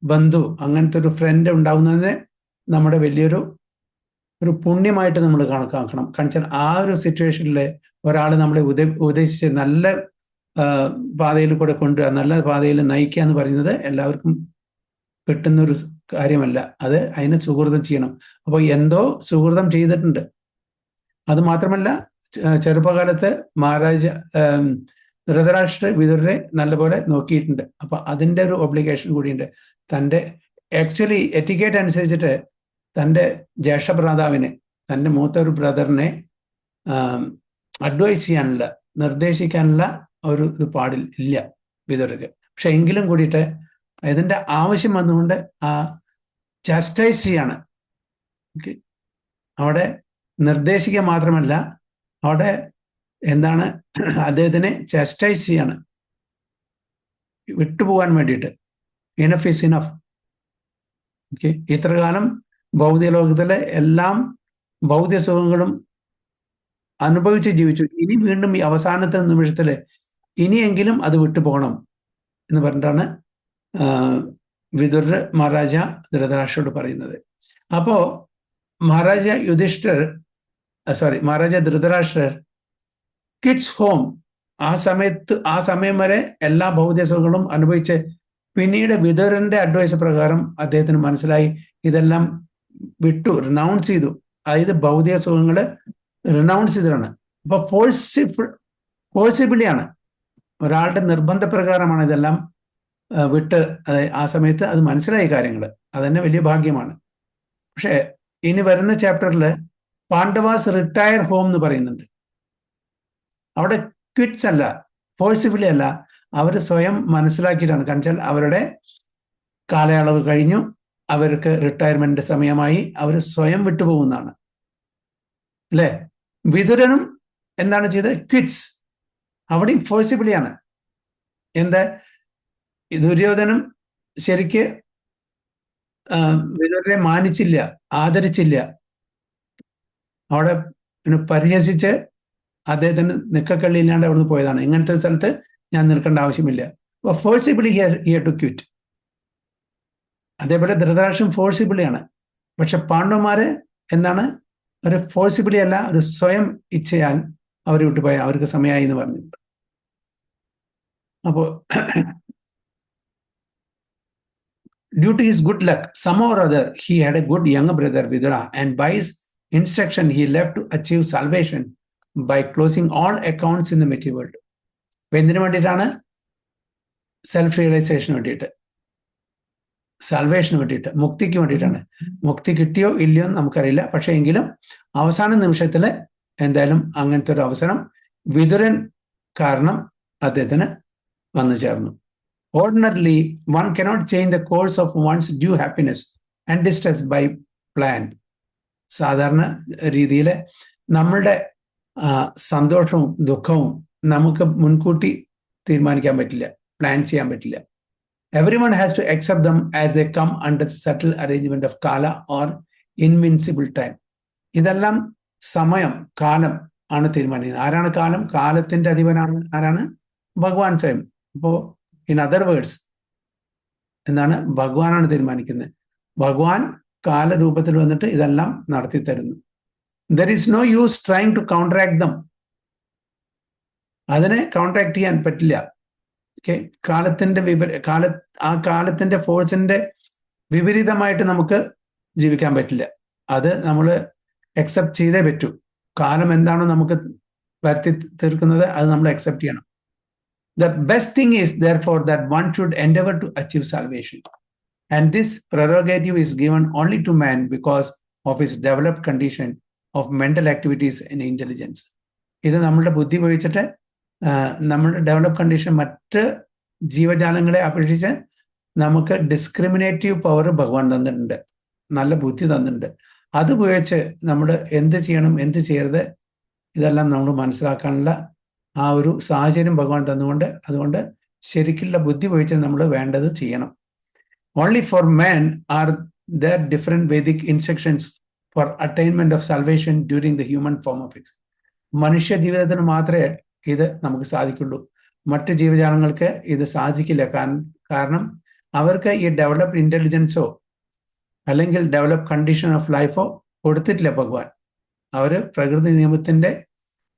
ബന്ധു, അങ്ങനത്തെ ഒരു ഫ്രണ്ട് ഉണ്ടാവുന്നതിന് നമ്മുടെ വലിയൊരു പുണ്യമായിട്ട് നമ്മൾ കണക്കാക്കണം. കാരണം ആ ഒരു സിറ്റുവേഷനിൽ ഒരാൾ നമ്മളെ ഉപദേശിച്ച് നല്ല പാതയിൽ കൂടെ കൊണ്ടുവരിക, നല്ല പാതയിൽ നയിക്കുക എന്ന് പറയുന്നത് എല്ലാവർക്കും കിട്ടുന്നൊരു കാര്യമല്ല. അത് അതിന് സുഹൃതം ചെയ്യണം. അപ്പോൾ എന്തോ സുഹൃതം ചെയ്തിട്ടുണ്ട്. അത് മാത്രമല്ല, ചെറുപ്പകാലത്ത് മഹാരാജ ധൃതരാഷ്ട്ര വിദുരരെ നല്ലപോലെ നോക്കിയിട്ടുണ്ട്. അപ്പൊ അതിൻ്റെ ഒരു ഒബ്ലിഗേഷൻ കൂടിയുണ്ട്. തൻ്റെ ആക്ച്വലി എറ്റിക്കേറ്റ് അനുസരിച്ചിട്ട് തൻ്റെ ജ്യേഷ്ഠ ഭ്രാതാവിനെ, തൻ്റെ മൂത്ത ഒരു ബ്രദറിനെ അഡ്വൈസ് ചെയ്യാനുള്ള, നിർദ്ദേശിക്കാനുള്ള ഒരു ഇത് പാടില്ല വിദുരർക്ക്. പക്ഷെ എങ്കിലും കൂടിയിട്ട് ഇതിൻ്റെ ആവശ്യം വന്നുകൊണ്ട് ആ ചാസ്റ്റൈസ് ചെയ്യാണ്. ഓക്കെ, അവിടെ നിർദ്ദേശിക്കുക മാത്രമല്ല, അവിടെ എന്താണ് അദ്ദേഹത്തിനെ ചാസ്റ്റൈസ് ചെയ്യാണ്, വിട്ടുപോകാൻ വേണ്ടിയിട്ട്. Enough is enough. ഓക്കെ, ഇത്ര കാലം ഭൗതിക ലോകത്തിലെ എല്ലാം ഭൗതിക സുഖങ്ങളും അനുഭവിച്ച് ജീവിച്ചു. ഇനി വീണ്ടും ഈ അവസാനത്തെ നിമിഷത്തില് ഇനിയെങ്കിലും അത് വിട്ടുപോകണം എന്ന് പറഞ്ഞിട്ടാണ് വിദുരർ മഹാരാജ ധൃതരാഷ്ട്രോട് പറയുന്നത്. അപ്പോ മഹാരാജ ധൃതരാഷ്ട്രർ കിഡ്സ് ഹോം ആ സമയം വരെ എല്ലാ ഭൗതിക സുഖങ്ങളും അനുഭവിച്ച് പിന്നീട് വിദുരന്റെ അഡ്വൈസ് പ്രകാരം അദ്ദേഹത്തിന് മനസ്സിലായി ഇതെല്ലാം വിട്ടു, റിനൗൺസ് ചെയ്തു. അതായത് ഭൗതിക സുഖങ്ങള് റിനൗൺസ് ചെയ്തതാണ്. അപ്പൊ ഫോഴ്സിബിളിയാണ്, ഒരാളുടെ നിർബന്ധപ്രകാരമാണ് ഇതെല്ലാം വിട്ട് ആ സമയത്ത് അത് മനസ്സിലായ കാര്യങ്ങൾ. അതന്നെ വലിയ ഭാഗ്യമാണ്. പക്ഷെ ഇനി വരുന്ന ചാപ്റ്ററിൽ പാണ്ഡവാസ് റിട്ടയർ ഹോം എന്ന് പറയുന്നുണ്ട്. അവിടെ ക്വിറ്റ്സ് അല്ല, ഫോഴ്സിബിളി അല്ല, അവർ സ്വയം മനസ്സിലാക്കിയിട്ടാണ്. കാരണം വെച്ചാൽ അവരുടെ കാലയളവ് കഴിഞ്ഞു, അവർക്ക് റിട്ടയർമെന്റ് സമയമായി, അവർ സ്വയം വിട്ടുപോകുന്നതാണ് അല്ലെ. വിദുരനും എന്താണ് ചെയ്തത്? ക്വിറ്റ്സ്. അവിടെയും ഫോഴ്സിബിളിയാണ്. എന്താ, ദുര്യോധനം ശരിക്ക് വിദുരനെ മാനിച്ചില്ല, ആദരിച്ചില്ല. അവിടെ പരിഹസിച്ച് അദ്ദേഹത്തിന് നിക്കക്കള്ളിയില്ലാണ്ട് അവിടുന്ന് പോയതാണ്. ഇങ്ങനത്തെ സ്ഥലത്ത് ഞാൻ നിൽക്കേണ്ട ആവശ്യമില്ല. അപ്പൊ ഫോഴ്സിബിളി ഹിയർ ടു ക്വിറ്റ്. അതേപോലെ ധൃതരാഷ്ട്രം ഫോഴ്സിബിളിയാണ്. പക്ഷെ പാണ്ഡവന്മാര് എന്താണ്, ഒരു ഫോഴ്സിബിളി അല്ല, ഒരു സ്വയം ഇച്ഛയാൽ അവർ വിട്ടുപോയ, അവർക്ക് സമയമായി എന്ന് പറഞ്ഞിട്ടുണ്ട്. അപ്പോ due to his good luck, somehow or other, he had a good younger brother Vidura, and by his instruction, he left to achieve salvation by closing all accounts in the material world. അപ്പൊ എന്തിനു വേണ്ടിയിട്ടാണ്? Self റിയലൈസേഷന് വേണ്ടിയിട്ട്, സാൽവേഷന് വേണ്ടിയിട്ട്, മുക്തിക്ക് വേണ്ടിയിട്ടാണ്. മുക്തി കിട്ടിയോ ഇല്ലയോ എന്ന് നമുക്കറിയില്ല. പക്ഷെ എങ്കിലും അവസാന നിമിഷത്തില് എന്തായാലും അങ്ങനത്തെ ഒരു അവസരം വിദുരൻ കാരണം അദ്ദേഹത്തിന് വന്നു ചേർന്നു. Ordinarily, one cannot change the course of one's due happiness and distress by plan. സാധാരണ രീതിയിൽ നമ്മളുടെ സന്തോഷവും ദുഃഖവും നമുക്ക് മുൻകൂട്ടി തീരുമാനിക്കാൻ പറ്റില്ല, പ്ലാൻ ചെയ്യാൻ പറ്റില്ല. Everyone has to accept them as they come under subtle arrangement of kala or invincible time. ഇതെല്ലാം സമയം, കാലം ആണ് തീരുമാനിക്കുന്നത്. ആരാണ് കാലം? കാലത്തിന്റെ അധിപനാണ് ആരാണ്? ഭഗവാൻ സ്വയം. അപ്പോ ഇൻ അതർ വേർഡ്സ് എന്താണ്, ഭഗവാനാണ് തീരുമാനിക്കുന്നത്. ഭഗവാൻ കാലരൂപത്തിൽ വന്നിട്ട് ഇതെല്ലാം നടത്തി തരുന്നു. There is no use trying to counteract them. അതിനെ കൗണ്ടറാക്ട് ചെയ്യാൻ പറ്റില്ല. ഓക്കെ, കാലത്തിന്റെ ആ കാലത്തിന്റെ ഫോഴ്സിന്റെ വിപരീതമായിട്ട് നമുക്ക് ജീവിക്കാൻ പറ്റില്ല. അത് നമ്മൾ അക്സെപ്റ്റ് ചെയ്തേ പറ്റൂ. കാലം എന്താണോ നമുക്ക് വരുത്തി തീർക്കുന്നത് അത് നമ്മൾ അക്സെപ്റ്റ് ചെയ്യണം. The best thing is therefore that one should endeavor to achieve salvation, and this prerogative is given only to man because of his developed condition of mental activities and intelligence. ഇത് നമ്മളുടെ ബുദ്ധി ഉപയോഗിച്ചിട്ട് നമ്മളുടെ develop condition മറ്റ് ജീവജാലങ്ങളെ അപേക്ഷിച്ച് നമുക്ക് discriminative power ഭഗവാൻ തന്നിട്ടുണ്ട്, നല്ല ബുദ്ധി തന്നിട്ടുണ്ട്. അത് ഉപയോഗിച്ച് നമ്മൾ എന്ത് ചെയ്യണം, എന്ത് ചെയ്യരുത്, ഇതെല്ലാം നമ്മൾ മനസ്സിലാക്കാനുള്ള ആ ഒരു സാഹചര്യം ഭഗവാൻ തന്നുകൊണ്ട്, അതുകൊണ്ട് ശരിക്കുള്ള ബുദ്ധി ഉപയോഗിച്ച് നമ്മൾ വേണ്ടത് ചെയ്യണം. Only four man are there different Vedic instructions four attainment of salvation during the human form of it. മനുഷ്യ ജീവിതത്തിന് മാത്രമേ ഇത് നമുക്ക് സാധിക്കുള്ളൂ, മറ്റ് ജീവജാലങ്ങൾക്ക് ഇത് സാധിക്കില്ല. കാരണം അവർക്ക് ഈ ഡെവലപ്ഡ് ഇന്റലിജൻസോ അല്ലെങ്കിൽ ഡെവലപ്പ് കണ്ടീഷൻ ഓഫ് ലൈഫോ കൊടുത്തിട്ടില്ല ഭഗവാൻ. അവര് പ്രകൃതി നിയമത്തിന്റെ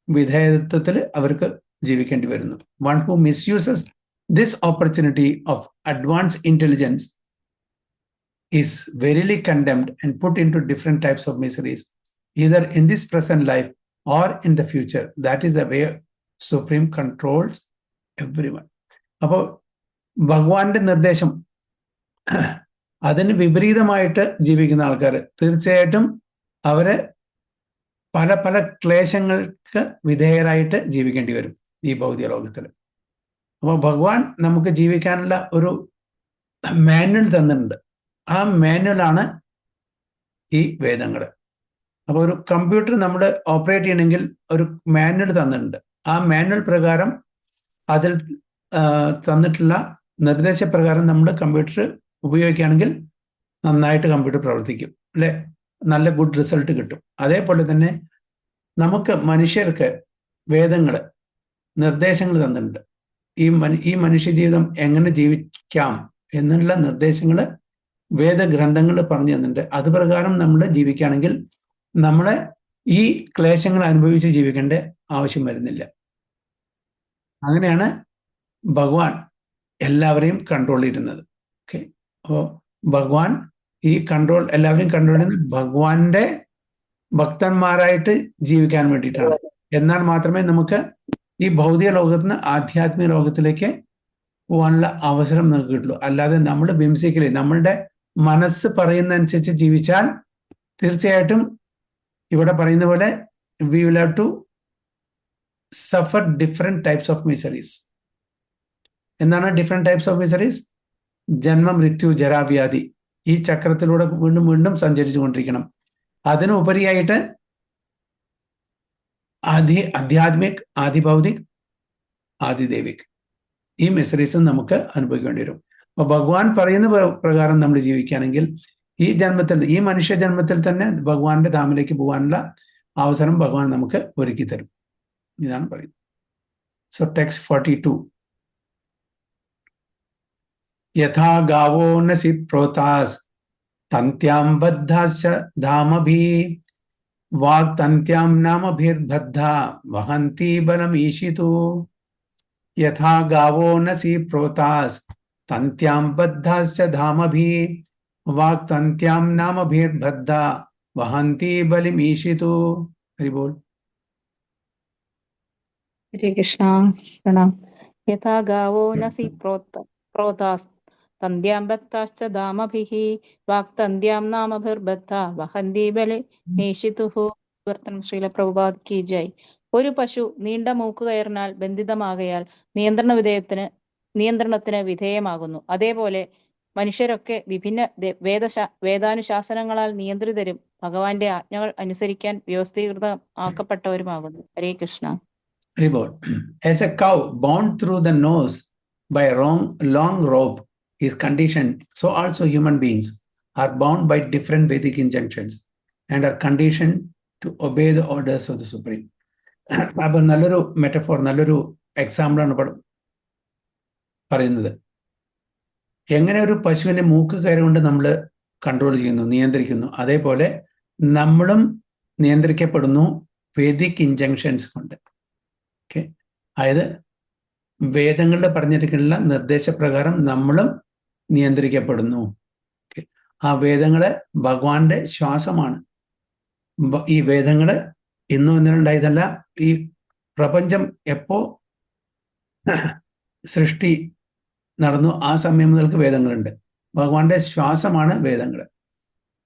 വിധേയത്വത്തിൽ അവർക്ക് ജീവിക്കേണ്ടി വരുന്നു. One who misuses this opportunity of advance intelligence is verily condemned and put into different types of miseries either in this present life or in the future. That is the way supreme controls everyone. അപ്പോൾ ഭഗവാന്റെ നിർദ്ദേശം അതിന് വിപരീതമായിട്ട് ജീവിക്കുന്ന ആൾക്കാർ തീർച്ചയായിട്ടും അവര് പല പല ക്ലേശങ്ങൾക്ക് വിധേയരായിട്ട് ജീവിക്കേണ്ടി വരും ഈ ഭൗതിക ലോകത്തിൽ. അപ്പോൾ ഭഗവാൻ നമുക്ക് ജീവിക്കാനുള്ള ഒരു മാനുവൽ തന്നിട്ടുണ്ട്. ആ മാനുവലാണ് ഈ വേദങ്ങൾ. അപ്പോൾ ഒരു കമ്പ്യൂട്ടർ നമ്മൾ ഓപ്പറേറ്റ് ചെയ്യണമെങ്കിൽ ഒരു മാനുവൽ തന്നിട്ടുണ്ട്. ആ മാനുവൽ പ്രകാരം അതിൽ തന്നിട്ടുള്ള നിർദ്ദേശപ്രകാരം നമ്മൾ കമ്പ്യൂട്ടർ ഉപയോഗിക്കുകയാണെങ്കിൽ നന്നായിട്ട് കമ്പ്യൂട്ടർ പ്രവർത്തിക്കും അല്ലെ, നല്ല ഗുഡ് റിസൾട്ട് കിട്ടും. അതേപോലെ തന്നെ നമുക്ക് മനുഷ്യർക്ക് വേദങ്ങൾ നിർദ്ദേശങ്ങൾ തന്നിട്ടുണ്ട്. ഈ മനുഷ്യ ജീവിതം എങ്ങനെ ജീവിക്കാം എന്നുള്ള നിർദ്ദേശങ്ങൾ വേദഗ്രന്ഥങ്ങൾ പറഞ്ഞു തന്നിട്ടുണ്ട്. അത് പ്രകാരം നമ്മൾ ജീവിക്കുകയാണെങ്കിൽ നമ്മളെ ഈ ക്ലേശങ്ങൾ അനുഭവിച്ച് ജീവിക്കേണ്ട ആവശ്യം വരുന്നില്ല. അങ്ങനെയാണ് ഭഗവാൻ എല്ലാവരെയും കൺട്രോൾ ചെയ്യുന്നത്. ഓക്കെ, അപ്പോൾ ഭഗവാൻ ഈ കൺട്രോൾ എല്ലാവരെയും കൺട്രോൾ ചെയ്യുന്നത് ഭഗവാന്റെ ഭക്തന്മാരായിട്ട് ജീവിക്കാൻ വേണ്ടിയിട്ടാണ്. എന്നാൽ മാത്രമേ നമുക്ക് ഈ ഭൗതിക ലോകത്ത് നിന്ന് ആധ്യാത്മിക ലോകത്തിലേക്ക് പോകാനുള്ള അവസരം നമുക്ക് കിട്ടുള്ളൂ. അല്ലാതെ നമ്മൾ ബിംസിക്കലി നമ്മളുടെ മനസ്സ് പറയുന്നതനുസരിച്ച് ജീവിച്ചാൽ തീർച്ചയായിട്ടും ഇവിടെ പറയുന്ന പോലെ we will have to suffer different types of miseries. എന്താണ് ഡിഫറെന്റ് ടൈപ്സ് ഓഫ് മിസറീസ്? ജന്മ, മൃത്യു, ജരാവ്യാധി. ഈ ചക്രത്തിലൂടെ വീണ്ടും വീണ്ടും സഞ്ചരിച്ചു കൊണ്ടിരിക്കണം. അതിനുപരിയായിട്ട് ആധ്യാത്മിക്, ആദിഭൗതിക്, ആദിദേവിക്, ഈ മിസറീസും നമുക്ക് അനുഭവിക്കേണ്ടി വരും. അപ്പൊ ഭഗവാൻ പറയുന്ന പ്രകാരം നമ്മൾ ജീവിക്കുകയാണെങ്കിൽ ഈ ജന്മത്തിൽ, ഈ മനുഷ്യ ജന്മത്തിൽ തന്നെ ഭഗവാന്റെ ധാമിലേക്ക് പോകാനുള്ള അവസരം ഭഗവാൻ നമുക്ക് ഒരുക്കി തരും. ഇതാണ് പറയുന്നത്. So text 42. യഥാ ഗാവോ നസി പ്രോതാസ് തന്ത്യാം ബദ്ധാശ്ച ധാമഭി വാഗ് തന്ത്യാം നാമഭിർബദ്ധ വഹന്തി ബലമീശിതു. യഥാ ഗാവോ നസി പ്രോതാസ് തന്ത്യാം ബദ്ധാശ്ച ധാമഭി വാഗ് തന്ത്യാം നാമഭിർബദ്ധ വഹന്തി ബലിമീശിതു. ഹരിബോൾ. ഹരേ കൃഷ്ണ. പ്രണാം. യഥാ ഗാവോ നസി പ്രോതാസ് തന്ത്യാം ബദ്ധാശ്ച ധാമഭിഃ വാക്തന്ത്യാം നാമഭിർബദ്ധ വഹന്തി ബലിമീശിതുഃ. വർത്തനം ശ്രീല പ്രഭുപാദ് കി ജയ്. ഒരു പശു നീണ്ട മൂക്കുകയറിനാൽ ബന്ധിതമാകയാൽ നിയന്ത്രണത്തിന് വിധേയമാകുന്നു. അതേപോലെ മനുഷ്യരൊക്കെ വിഭിന്ന വേദാനുശാസനങ്ങളാൽ നിയന്ത്രിതരും ഭഗവാന്റെ ആജ്ഞകൾ അനുസരിക്കാൻ വ്യവസ്ഥീകൃതമാക്കപ്പെട്ടവരുമാകുന്നു. ഹരേ Krishna. As a cow bound through the nose by a long rope is conditioned, so also human beings are bound by different Vedic injunctions and are conditioned to obey the orders of the Supreme. അപ്പോൾ നല്ലൊരു metaphor, നല്ലൊരു എക്സാമ്പിളാണ് പറയുന്നത്. എങ്ങനെ ഒരു പശുവിനെ മൂക്ക് കയറി കൊണ്ട് നമ്മൾ കൺട്രോൾ ചെയ്യുന്നു, നിയന്ത്രിക്കുന്നു, അതേപോലെ നമ്മളും നിയന്ത്രിക്കപ്പെടുന്നു വേദിക് ഇൻജങ്ഷൻസ് കൊണ്ട്. ഓക്കെ, അതായത് വേദങ്ങളിൽ പറഞ്ഞിരിക്കുന്ന നിർദ്ദേശപ്രകാരം നമ്മളും നിയന്ത്രിക്കപ്പെടുന്നു. ഓക്കെ, ആ വേദങ്ങള് ഭഗവാന്റെ ശ്വാസമാണ്. ഈ വേദങ്ങള് ഇന്നും ഇന്നലെ ഉണ്ടായതല്ല. ഈ പ്രപഞ്ചം എപ്പോ സൃഷ്ടി നടന്നു ആ സമയം മുതൽക്ക് വേദങ്ങളുണ്ട്. ഭഗവാന്റെ ശ്വാസമാണ് വേദങ്ങൾ.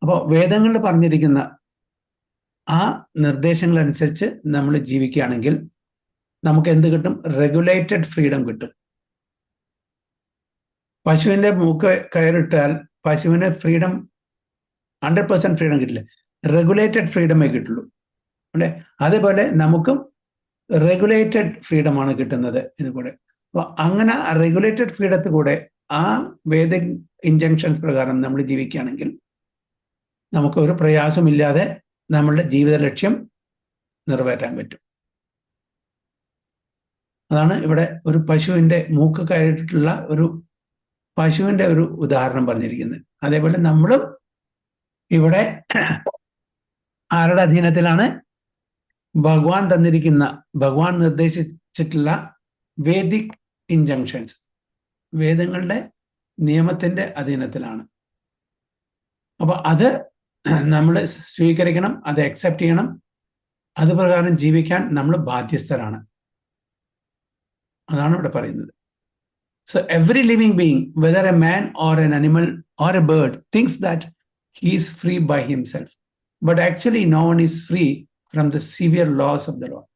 അപ്പോൾ വേദങ്ങളിൽ പറഞ്ഞിരിക്കുന്ന ആ നിർദ്ദേശങ്ങൾ അനുസരിച്ച് നമ്മൾ ജീവിക്കുകയാണെങ്കിൽ നമുക്ക് എന്ത് കിട്ടും? റെഗുലേറ്റഡ് ഫ്രീഡം കിട്ടും. പശുവിന്റെ മൂക്ക് കയറിട്ടാൽ പശുവിന് ഫ്രീഡം 100% ഫ്രീഡം കിട്ടില്ല, റെഗുലേറ്റഡ് ഫ്രീഡമേ കിട്ടുള്ളൂ അല്ലെ. അതേപോലെ നമുക്കും റെഗുലേറ്റഡ് ഫ്രീഡമാണ് കിട്ടുന്നത് ഇതുകൂടെ. അപ്പൊ അങ്ങനെ റെഗുലേറ്റഡ് ഫ്രീഡത്തിൽ കൂടെ ആ വേദിക് ഇൻജങ്ഷൻസ് പ്രകാരം നമ്മൾ ജീവിക്കുകയാണെങ്കിൽ നമുക്ക് ഒരു പ്രയാസമില്ലാതെ നമ്മളുടെ ജീവിത ലക്ഷ്യം നിറവേറ്റാൻ പറ്റും. അതാണ് ഇവിടെ ഒരു പശുവിന്റെ മൂക്ക് കയറിയിട്ടുള്ള ഒരു പശുവിന്റെ ഒരു ഉദാഹരണം പറഞ്ഞിരിക്കുന്നത്. അതേപോലെ നമ്മളും ഇവിടെ ആരുടെ അധീനത്തിലാണ്? ഭഗവാൻ തന്നിരിക്കുന്ന, ഭഗവാൻ നിർദ്ദേശിച്ചിട്ടുള്ള വേദിക് ഇൻജങ്ഷൻസ്, വേദങ്ങളുടെ നിയമത്തിന്റെ അധീനത്തിലാണ്. അപ്പൊ അത് നമ്മൾ സ്വീകരിക്കണം, അത് അക്സെപ്റ്റ് ചെയ്യണം, അത് പ്രകാരം ജീവിക്കാൻ നമ്മൾ ബാധ്യസ്ഥരാണ്. അതാണ് ഇവിടെ പറയുന്നത്. So every living being, whether a man or an animal or a bird, thinks that he is free by himself. But actually no one is free from the severe laws of the Lord.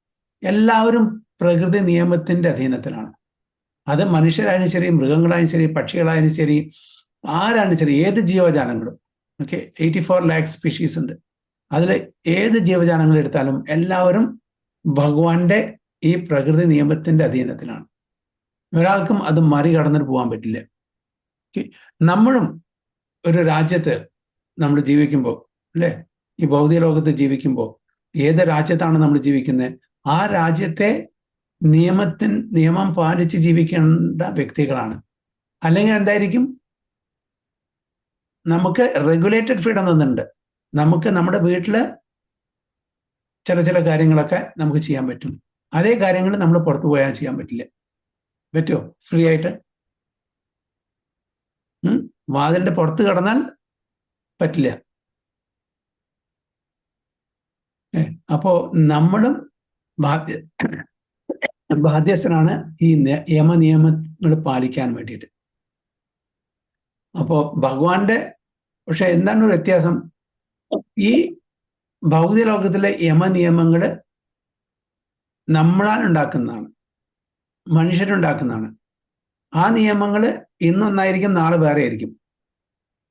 എല്ലാവരും പ്രകൃതി നിയമത്തിന്റെ അധീനത്തിലാണ്. അത് മനുഷ്യരായാലും ശരി, മൃഗങ്ങളായാലും ശരി, പക്ഷികളായാലും ശരി, ആരായാലും ശരി, ഏത് ജീവജാലങ്ങളും. ഓക്കെ, 84 lakh സ്പീഷീസ് ഉണ്ട്. അതിൽ ഏത് ജീവജാലങ്ങൾ എടുത്താലും എല്ലാവരും ഭഗവാന്റെ ഈ പ്രകൃതി നിയമത്തിന്റെ അധീനത്തിലാണ്. ഒരാൾക്കും അത് മറികടന്നിട്ട് പോകാൻ പറ്റില്ല. നമ്മളും ഒരു രാജ്യത്ത് നമ്മൾ ജീവിക്കുമ്പോൾ, അല്ലേ, ഈ ഭൗതിക ലോകത്ത് ജീവിക്കുമ്പോൾ ഏത് രാജ്യത്താണ് നമ്മൾ ജീവിക്കുന്നത്, ആ രാജ്യത്തെ നിയമം പാലിച്ച് ജീവിക്കേണ്ട വ്യക്തികളാണ്. അല്ലെങ്കിൽ എന്തായിരിക്കും, നമുക്ക് റെഗുലേറ്റഡ് ഫ്രീഡം എന്നുണ്ട്. നമുക്ക് നമ്മുടെ വീട്ടില് ചില കാര്യങ്ങളൊക്കെ നമുക്ക് ചെയ്യാൻ പറ്റും. അതേ കാര്യങ്ങൾ നമ്മൾ പുറത്തു പോയാൽ ചെയ്യാൻ പറ്റില്ല. പറ്റുമോ ഫ്രീ ആയിട്ട്? വാതിലിന്റെ പുറത്ത് കിടന്നാൽ പറ്റില്ല. അപ്പോ നമ്മളും ബാധ്യസ്ഥനാണ് ഈ നിയമങ്ങൾ പാലിക്കാൻ വേണ്ടിയിട്ട്. അപ്പോ ഭഗവാന്റെ, പക്ഷെ എന്താണ് ഒരു വ്യത്യാസം, ഈ ഭൗതിക ലോകത്തിലെ നിയമങ്ങള് നമ്മളാൽ ഉണ്ടാക്കുന്നതാണ്, മനുഷ്യരുണ്ടാക്കുന്നതാണ്. ആ നിയമങ്ങള് ഇന്നൊന്നായിരിക്കും, നാളെ വേറെ ആയിരിക്കും.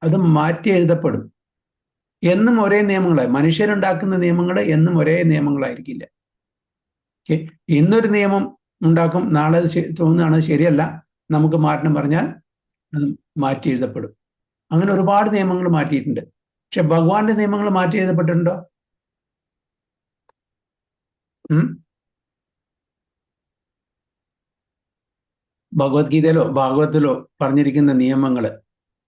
അത് മാറ്റി എഴുതപ്പെടും. എന്നും ഒരേ നിയമങ്ങളായി, മനുഷ്യരുണ്ടാക്കുന്ന നിയമങ്ങൾ എന്നും ഒരേ നിയമങ്ങളായിരിക്കില്ല. ഇന്നൊരു നിയമം ഉണ്ടാക്കും, നാളെ തോന്നുകയാണ് ശരിയല്ല, നമുക്ക് മാറ്റണം പറഞ്ഞാൽ അത് മാറ്റി എഴുതപ്പെടും. അങ്ങനെ ഒരുപാട് നിയമങ്ങൾ മാറ്റിയിട്ടുണ്ട്. പക്ഷെ ഭഗവാന്റെ നിയമങ്ങൾ മാറ്റി എഴുതപ്പെട്ടിട്ടുണ്ടോ? ഭഗവത്ഗീതയിലോ ഭാഗവത്തിലോ പറഞ്ഞിരിക്കുന്ന നിയമങ്ങള്,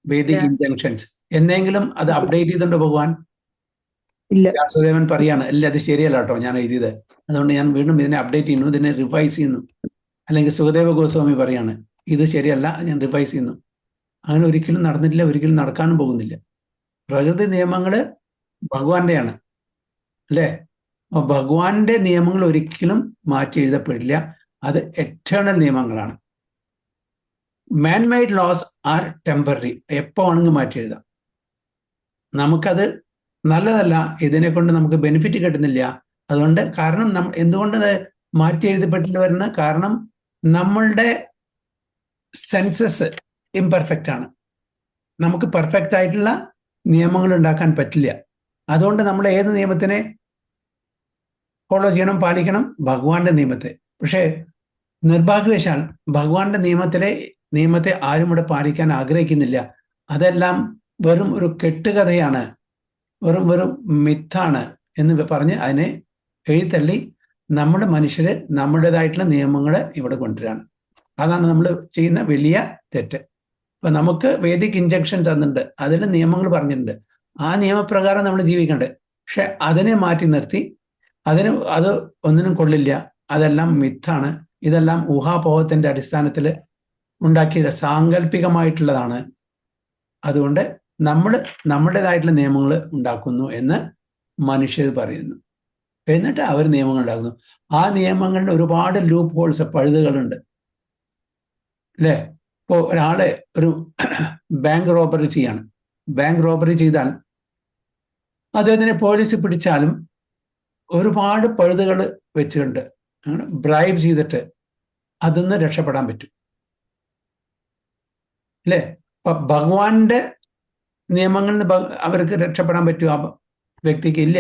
വേദിക് ഇൻജങ്ഷൻസ്, എന്തെങ്കിലും അത് അപ്ഡേറ്റ് ചെയ്തിട്ടുണ്ടോ ഭഗവാൻ? വ്യാസദേവൻ പറയാണ്, അല്ല അത് ശരിയല്ല കേട്ടോ ഞാൻ എഴുതിയത്, അതുകൊണ്ട് ഞാൻ വീണ്ടും ഇതിനെ അപ്ഡേറ്റ് ചെയ്യുന്നു, ഇതിനെ റിവൈസ് ചെയ്യുന്നു. അല്ലെങ്കിൽ സുഖദേവ ഗോസ്വാമി പറയാണ്, ഇത് ശരിയല്ല, ഞാൻ റിവൈസ് ചെയ്യുന്നു. അങ്ങനെ ഒരിക്കലും നടന്നിട്ടില്ല, ഒരിക്കലും നടക്കാനും പോകുന്നില്ല. പ്രകൃതി നിയമങ്ങള് ഭഗവാന്റെയാണ്, അല്ലേ? അപ്പൊ ഭഗവാന്റെ നിയമങ്ങൾ ഒരിക്കലും മാറ്റി എഴുതപ്പെടില്ല. അത് എറ്റേണൽ നിയമങ്ങളാണ്. Manmade laws are temporary. എപ്പോ ആണെങ്കിൽ മാറ്റി എഴുതാം. നമുക്കത് നല്ലതല്ല, ഇതിനെ കൊണ്ട് നമുക്ക് ബെനിഫിറ്റ് കിട്ടുന്നില്ല. അതുകൊണ്ട് കാരണം എന്തുകൊണ്ട് മാറ്റി എഴുതപ്പെട്ടിട്ട് വരുന്ന കാരണം നമ്മളുടെ സെൻസസ് ഇംപെർഫെക്റ്റ് ആണ്. നമുക്ക് പെർഫെക്റ്റ് ആയിട്ടുള്ള നിയമങ്ങൾ ഉണ്ടാക്കാൻ പറ്റില്ല. അതുകൊണ്ട് നമ്മൾ ഏത് നിയമത്തിനെ ഫോളോ ചെയ്യണം, പാലിക്കണം? ഭഗവാന്റെ നിയമത്തെ. പക്ഷേ നിർഭാഗ്യവശാൽ ഭഗവാന്റെ നിയമത്തെ ആരും ഇവിടെ പാലിക്കാൻ ആഗ്രഹിക്കുന്നില്ല. അതെല്ലാം വെറും ഒരു കെട്ടുകഥയാണ്, വെറും മിത്താണ് എന്ന് പറഞ്ഞ് അതിനെ എഴുത്തള്ളി നമ്മുടെ മനുഷ്യര് നമ്മുടേതായിട്ടുള്ള നിയമങ്ങൾ ഇവിടെ കൊണ്ടുവരാണ്. അതാണ് നമ്മൾ ചെയ്യുന്ന വലിയ തെറ്റ്. ഇപ്പൊ നമുക്ക് വേദിക് ഇൻജക്ഷൻ തന്നിട്ടുണ്ട്, അതിൽ നിയമങ്ങൾ പറഞ്ഞിട്ടുണ്ട്, ആ നിയമപ്രകാരം നമ്മൾ ജീവിക്കണ്ടേ. പക്ഷെ അതിനെ മാറ്റി നിർത്തി അത് ഒന്നിനും കൊള്ളില്ല, അതെല്ലാം മിത്താണ്, ഇതെല്ലാം ഊഹാപോഹത്തിന്റെ അടിസ്ഥാനത്തിൽ ഉണ്ടാക്കിയ സാങ്കല്പികമായിട്ടുള്ളതാണ്. അതുകൊണ്ട് നമ്മൾ നമ്മുടേതായിട്ടുള്ള നിയമങ്ങൾ ഉണ്ടാക്കുന്നു എന്ന് മനുഷ്യർ പറയുന്നു. എന്നിട്ട് അവർ നിയമങ്ങൾ ഉണ്ടാക്കുന്നു. ആ നിയമങ്ങളിൽ ഒരുപാട് ലൂപ്പ് ഹോൾസ്, പഴുതുകളുണ്ട്, അല്ലേ? ഇപ്പോൾ ഒരാളെ ഒരു ബാങ്ക് റോബറി ചെയ്യാണ്. ബാങ്ക് റോബറി ചെയ്താൽ അദ്ദേഹത്തിനെ പോലീസ് പിടിച്ചാലും ഒരുപാട് പഴുതുകൾ വെച്ചുകൊണ്ട് ബ്രൈബ് ചെയ്തിട്ട് അതിന്ന് രക്ഷപ്പെടാൻ പറ്റും, അല്ലേ? അപ്പൊ ഭഗവാന്റെ നിയമങ്ങളിൽ നിന്ന് അവർക്ക് രക്ഷപ്പെടാൻ പറ്റും, ആ വ്യക്തിക്ക് ഇല്ല.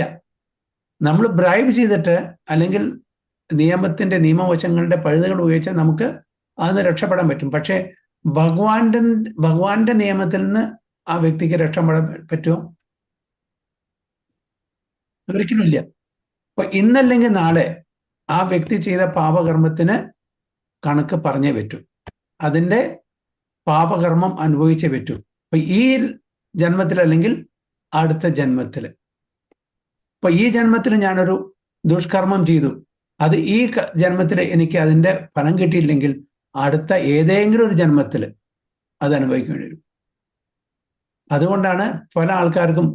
നമ്മൾ ബ്രൈബ് ചെയ്തിട്ട് അല്ലെങ്കിൽ നിയമവശങ്ങളുടെ പഴുതുകൾ ഉപയോഗിച്ചാൽ നമുക്ക് അതിന് രക്ഷപ്പെടാൻ പറ്റും. പക്ഷേ ഭഗവാന്റെ നിയമത്തിൽ നിന്ന് ആ വ്യക്തിക്ക് രക്ഷപ്പെടാൻ പറ്റുമോ? ഒരിക്കലും ഇല്ല. അപ്പൊ ഇന്നല്ലെങ്കിൽ നാളെ ആ വ്യക്തി ചെയ്ത പാപകർമ്മത്തിന് കണക്ക് പറഞ്ഞേ പറ്റൂ, അതിൻ്റെ പാപകർമ്മം അനുഭവിച്ചേ പറ്റൂ. അപ്പൊ ഈ ജന്മത്തിൽ അല്ലെങ്കിൽ അടുത്ത ജന്മത്തിൽ. അപ്പൊ ഈ ജന്മത്തിൽ ഞാനൊരു ദുഷ്കർമ്മം ചെയ്തു, അത് ഈ ജന്മത്തിൽ എനിക്ക് അതിൻ്റെ ഫലം കിട്ടിയില്ലെങ്കിൽ അടുത്ത ഏതെങ്കിലും ഒരു ജന്മത്തിൽ അത് അനുഭവിക്കേണ്ടി വരും. അതുകൊണ്ടാണ് പല ആൾക്കാർക്കും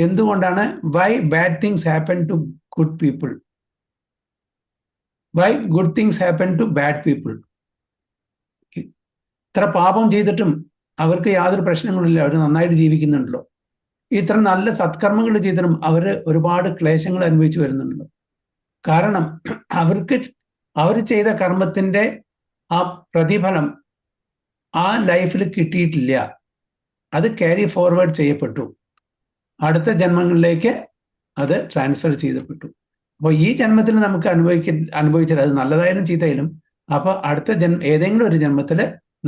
എന്തുകൊണ്ടാണ് why bad things happen to good people, why good things happen to bad people. ഇത്ര പാപം ചെയ്തിട്ടും അവർക്ക് യാതൊരു പ്രശ്നങ്ങളില്ല, അവർ നന്നായിട്ട് ജീവിക്കുന്നുണ്ടല്ലോ. ഇത്ര നല്ല സത്കർമ്മങ്ങൾ ചെയ്തിട്ടും അവർ ഒരുപാട് ക്ലേശങ്ങൾ അനുഭവിച്ചു വരുന്നുണ്ടല്ലോ. കാരണം അവർ ചെയ്ത കർമ്മത്തിന്റെ ആ പ്രതിഫലം ആ ലൈഫിൽ കിട്ടിയിട്ടില്ല, അത് ക്യാരി ഫോർവേഡ് ചെയ്യപ്പെട്ടു, അടുത്ത ജന്മങ്ങളിലേക്ക് അത് ട്രാൻസ്ഫർ ചെയ്യപ്പെട്ടു. അപ്പോൾ ഈ ജന്മത്തിൽ നമുക്ക് അനുഭവിച്ചത് അത് നല്ലതായാലും ചീത്തയായാലും, അപ്പൊ അടുത്ത ഏതെങ്കിലും ഒരു ജന്മത്തിൽ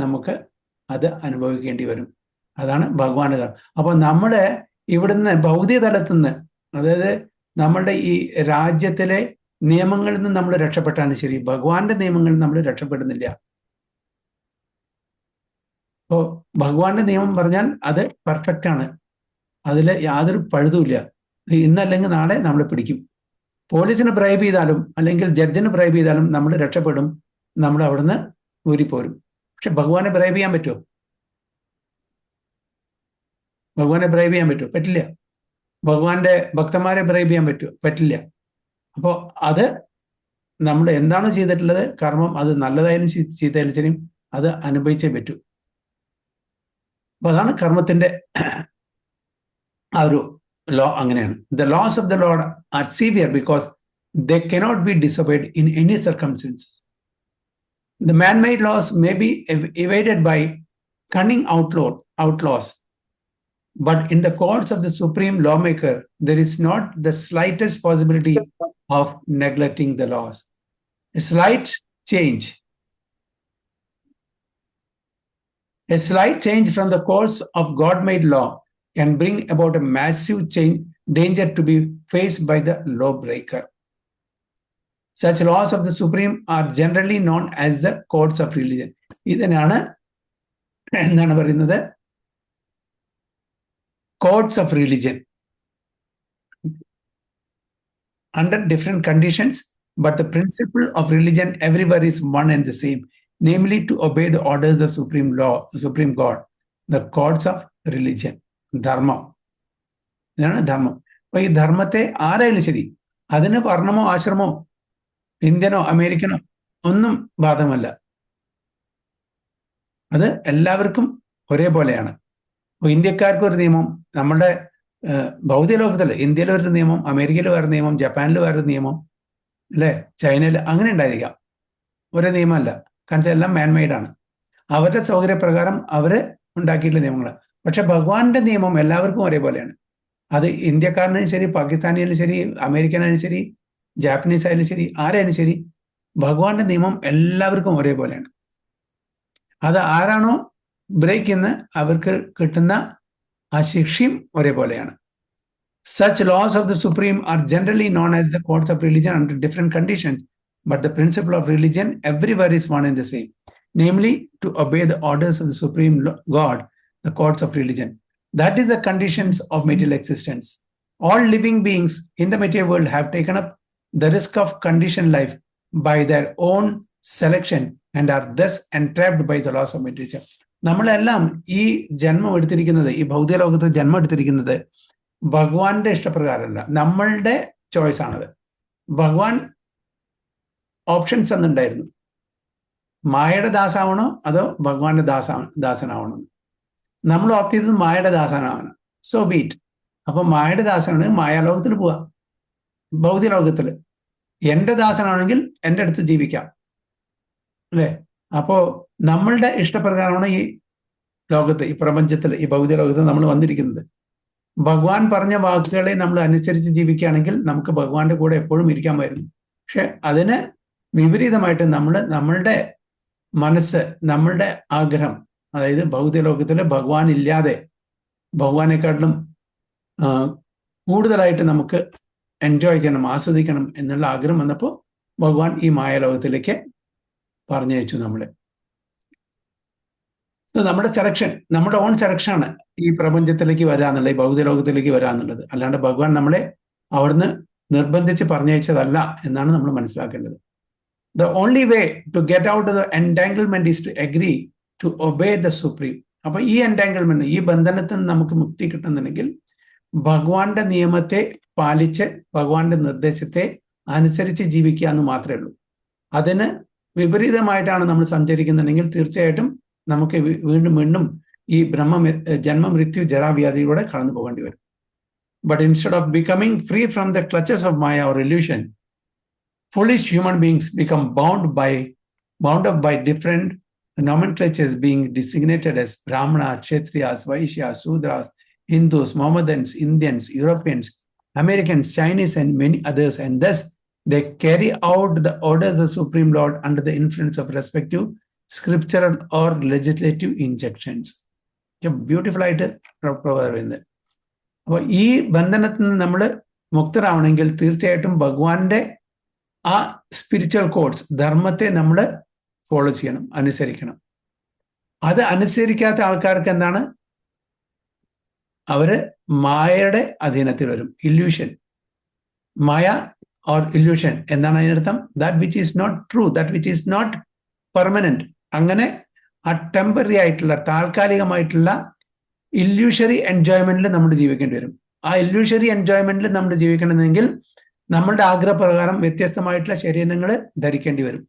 നമുക്ക് അത് അനുഭവിക്കേണ്ടി വരും. അതാണ് ഭഗവാന്റെ ധർമ്മം. അപ്പൊ നമ്മുടെ ഇവിടുന്ന് ഭൗതിക തലത്തിൽ നിന്ന്, അതായത് നമ്മളുടെ ഈ രാജ്യത്തിലെ നിയമങ്ങളിൽ നിന്ന് നമ്മൾ രക്ഷപ്പെട്ടാലും ശരി, ഭഗവാന്റെ നിയമങ്ങളിൽ നമ്മൾ രക്ഷപ്പെടുന്നില്ല. അപ്പോ ഭഗവാന്റെ നിയമം പറഞ്ഞാൽ അത് പെർഫെക്റ്റ് ആണ്, അതിൽ യാതൊരു പഴുതുമില്ല. ഇന്നല്ലെങ്കിൽ നാളെ നമ്മൾ പിടിക്കും. പോലീസിന് ബ്രൈബ് ചെയ്താലും അല്ലെങ്കിൽ ജഡ്ജിന് ബ്രൈബ് ചെയ്താലും നമ്മൾ രക്ഷപ്പെടും, നമ്മൾ അവിടുന്ന് ഊരിപ്പോരും. പക്ഷെ ഭഗവാനെ ബ്രൈബ് ചെയ്യാൻ പറ്റുമോ? ഭഗവാനെ ബ്രൈബ് ചെയ്യാൻ പറ്റുമോ? പറ്റില്ല. ഭഗവാന്റെ ഭക്തന്മാരെ ബ്രൈബ് ചെയ്യാൻ പറ്റുമോ? പറ്റില്ല. അപ്പോൾ അത് നമ്മൾ എന്താണോ ചെയ്തിട്ടുള്ളത് കർമ്മം, അത് നല്ലതായാലും ചീത്തയായാലും ശരി, അത് അനുഭവിച്ചേ പറ്റൂ. അപ്പൊ അതാണ് കർമ്മത്തിന്റെ ആ ഒരു ലോ. അങ്ങനെയാണ്. The laws of the lord are severe because they cannot be disobeyed in any circumstances. The man-made laws may be evaded by cunning outlaws, but in the courts of the supreme lawmaker, there is not the slightest possibility of neglecting the laws. A slight change from the course of God-made law can bring about a massive danger to be faced by the lawbreaker. Such laws of the Supreme are generally known as the courts of religion. ഇതിനാണ് എന്താണ് പറയുന്നത്? Courts of religion. Under different conditions, but the principle of religion everywhere is one and the same, namely to obey the orders of Supreme God, the courts of religion. ധർമ്മം, ഇതാണ് ധർമ്മം. അപ്പൊ ഈ ധർമ്മത്തെ ആരായാലും ശരി, അതിന് വർണ്ണമോ ആശ്രമോ ഇന്ത്യനോ അമേരിക്കനോ ഒന്നും ബാധകമല്ല. അത് എല്ലാവർക്കും ഒരേപോലെയാണ്. അപ്പോൾ ഇന്ത്യക്കാർക്ക് ഒരു നിയമം, നമ്മുടെ ഭൗതിക ലോകത്തിൽ ഇന്ത്യയിൽ ഒരു നിയമം, അമേരിക്കയിൽ വേറെ നിയമം, ജപ്പാനിൽ വേറെ നിയമം, അല്ലേ, ചൈനയിൽ അങ്ങനെ ഉണ്ടായിരിക്കാം. ഒരേ നിയമമല്ല. കാരണം എല്ലാം മാൻമെയ്ഡാണ്. അവരുടെ സൗകര്യപ്രകാരം അവർ ഉണ്ടാക്കിയിട്ടുള്ള നിയമങ്ങൾ. പക്ഷെ ഭഗവാന്റെ നിയമം എല്ലാവർക്കും ഒരേപോലെയാണ്. അത് ഇന്ത്യക്കാരനായാലും ശരി, പാകിസ്ഥാനിയായാലും ശരി, അമേരിക്കനായാലും ശരി, ജാപ്പനീസ് ആയാലും ശരി, ആരായാലും ശരി, ഭഗവാന്റെ നിയമം എല്ലാവർക്കും ഒരേപോലെയാണ്. അത് ആരാണോ ബ്രേക്ക് ചെയ്യുന്ന അവർക്ക് കിട്ടുന്ന ആ ശിക്ഷയും ഒരേപോലെയാണ്. Such laws of the Supreme are generally known as the courts of religion under different conditions, but the principle of religion everywhere is one and the same, namely to obey the orders of the Supreme God, the courts of religion. That is the conditions of material existence. All living beings in the material world have taken up the risk of conditioned life by their own selection and are thus entrapped by the laws of material. നമ്മളെല്ലാം ഈ ജന്മം എടുത്തിരിക്കുന്നത്, ഈ ഭൗതിക ലോകത്ത് ജന്മം എടുത്തിരിക്കുന്നത് ഭഗവാന്റെ ഇഷ്ടപ്രകാരമല്ല, നമ്മളുടെ ചോയ്സ് ആണത്. ഭഗവാൻ ഓപ്ഷൻസ് എന്നുണ്ടായിരുന്നു. മായയുടെ ദാസാവണോ അതോ ഭഗവാന്റെ ദാസനാവണോ? നമ്മൾ ഓപ്റ്റ് ചെയ്തത് മായയുടെ ദാസനാവണം. So beat. അപ്പൊ മായയുടെ ദാസനാണെങ്കിൽ മായാലോകത്തിൽ പോവാം. ഭൗതിക ലോകത്തിൽ എൻ്റെ ദാസനാണെങ്കിൽ എൻ്റെ അടുത്ത് ജീവിക്കാം, അല്ലേ? അപ്പോ നമ്മളുടെ ഇഷ്ടപ്രകാരമാണ് ഈ ലോകത്ത്, ഈ പ്രപഞ്ചത്തിൽ, ഈ ഭൗതിക ലോകത്ത് നമ്മൾ വന്നിരിക്കുന്നത്. ഭഗവാൻ പറഞ്ഞ വാക്കുകളെ നമ്മൾ അനുസരിച്ച് ജീവിക്കുകയാണെങ്കിൽ നമുക്ക് ഭഗവാന്റെ കൂടെ എപ്പോഴും ഇരിക്കാമായിരുന്നു. പക്ഷെ അതിന് വിപരീതമായിട്ട് നമ്മളുടെ മനസ്സ്, നമ്മളുടെ ആഗ്രഹം, അതായത് ഭൗതിക ലോകത്തിൽ ഭഗവാൻ ഇല്ലാതെ ഭഗവാനെക്കാട്ടിലും കൂടുതലായിട്ട് നമുക്ക് എൻജോയ് ചെയ്യണം, ആസ്വദിക്കണം എന്നുള്ള ആഗ്രഹം വന്നപ്പോൾ ഭഗവാൻ ഈ മായാലോകത്തിലേക്ക് പറഞ്ഞയച്ചു നമ്മളെ. നമ്മുടെ സെലക്ഷൻ, നമ്മുടെ ഓൺ സെലക്ഷനാണ് ഈ പ്രപഞ്ചത്തിലേക്ക് വരാന്നുള്ളത്, ഈ ഭൗതിക ലോകത്തിലേക്ക് വരാന്നുള്ളത്. അല്ലാണ്ട് ഭഗവാൻ നമ്മളെ അവിടുന്ന് നിർബന്ധിച്ച് പറഞ്ഞയച്ചതല്ല എന്നാണ് നമ്മൾ മനസ്സിലാക്കേണ്ടത്. The only way to get out of the entanglement is to agree to obey the Supreme. അപ്പൊ ഈ എൻടാങ്കിൾമെന്റ്, ഈ ബന്ധനത്തിൽ നിന്ന് നമുക്ക് മുക്തി കിട്ടുന്നുണ്ടെങ്കിൽ ഭഗവാന്റെ നിയമത്തെ പാലിച്ച് ഭഗവാന്റെ നിർദ്ദേശത്തെ അനുസരിച്ച് ജീവിക്കുക എന്ന് മാത്രമേ ഉള്ളൂ. അതിന് വിപരീതമായിട്ടാണ് നമ്മൾ സഞ്ചരിക്കുന്നുണ്ടെങ്കിൽ തീർച്ചയായിട്ടും നമുക്ക് വീണ്ടും ഈ ജന്മ മൃത്യു ജരാവ്യാധിയിലൂടെ കടന്നു പോകേണ്ടി വരും. But instead of becoming free from the clutches of Maya or illusion, foolish human beings become bound up by different nomenclatures being designated as Brahmana, Kshatriyas, Vaishyas, Sudras, Hindus, Mohammedans, Indians, Europeans, Americans, Chinese, and many others, and thus They carry out the orders of the Supreme Lord under the influence of respective scriptural or legislative injunctions. Beautiful ആയിട്ട് പറയുന്നത്. അപ്പോൾ ഈ ബന്ധനത്തിൽ നിന്ന് നമ്മൾ മുക്തരാവണമെങ്കിൽ തീർച്ചയായിട്ടും ഭഗവാന്റെ ആ സ്പിരിച്വൽ കോഡ്സ്, ധർമ്മത്തെ നമ്മൾ ഫോളോ ചെയ്യണം, അനുസരിക്കണം. അത് അനുസരിക്കാത്ത ആൾക്കാർക്ക് എന്താണ്? അവര് മായയുടെ അധീനത്തിൽ വരും. ഇല്യൂഷൻ, മായ ഓർ ഇല്യൂഷൻ എന്താണ് അതിനർത്ഥം? That which is not true, that which is not permanent. അങ്ങനെ ആ ടെമ്പററി ആയിട്ടുള്ള, താൽക്കാലികമായിട്ടുള്ള ഇല്യൂഷറി എൻജോയ്മെന്റിൽ നമ്മൾ ജീവിക്കേണ്ടി വരും. ആ ഇല്യൂഷറി എൻജോയ്മെന്റിൽ നമ്മൾ ജീവിക്കണമെങ്കിൽ നമ്മളുടെ ആഗ്രഹപ്രകാരം വ്യത്യസ്തമായിട്ടുള്ള ശരീരങ്ങൾ ധരിക്കേണ്ടി വരും.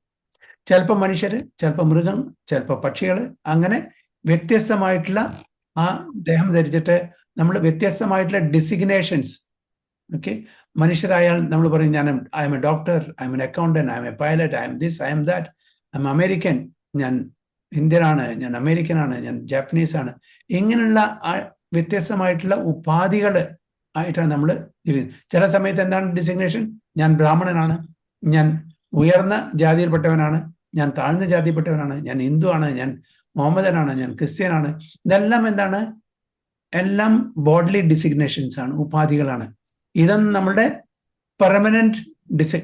ചിലപ്പോൾ മനുഷ്യർ, ചിലപ്പോൾ മൃഗം, ചിലപ്പോൾ പക്ഷികൾ, അങ്ങനെ വ്യത്യസ്തമായിട്ടുള്ള ആ ദേഹം ധരിച്ചിട്ട് നമ്മൾ വ്യത്യസ്തമായിട്ടുള്ള ഡിസിഗ്നേഷൻസ്. ഓക്കെ, മനുഷ്യരായാൽ നമ്മൾ പറയും ഞാൻ I M A doctor, I M N accountant, I M A pilot, I M this, I M that, I M American, ഞാൻ ഇന്ത്യനാണ്, ഞാൻ അമേരിക്കനാണ്, ഞാൻ ജാപ്പനീസ് ആണ്. ഇങ്ങനെയുള്ള വ്യത്യസ്തമായിട്ടുള്ള ഉപാധികൾ ആയിട്ടാണ് നമ്മൾ ജീവിക്കുന്നത്. ചില സമയത്ത് എന്താണ് ഡിസിഗ്നേഷൻ? ഞാൻ ബ്രാഹ്മണനാണ്, ഞാൻ ഉയർന്ന ജാതിയിൽപ്പെട്ടവനാണ്, ഞാൻ താഴ്ന്ന ജാതിയിൽപ്പെട്ടവനാണ്, ഞാൻ ഹിന്ദു ആണ്, ഞാൻ മുഹമ്മദനാണ്, ഞാൻ ക്രിസ്ത്യനാണ്. ഇതെല്ലാം എന്താണ്? എല്ലാം ബോഡ്ലി ഡിസിഗ്നേഷൻസ് ആണ്, ഉപാധികളാണ്. ഇതൊന്നും നമ്മുടെ പെർമനന്റ്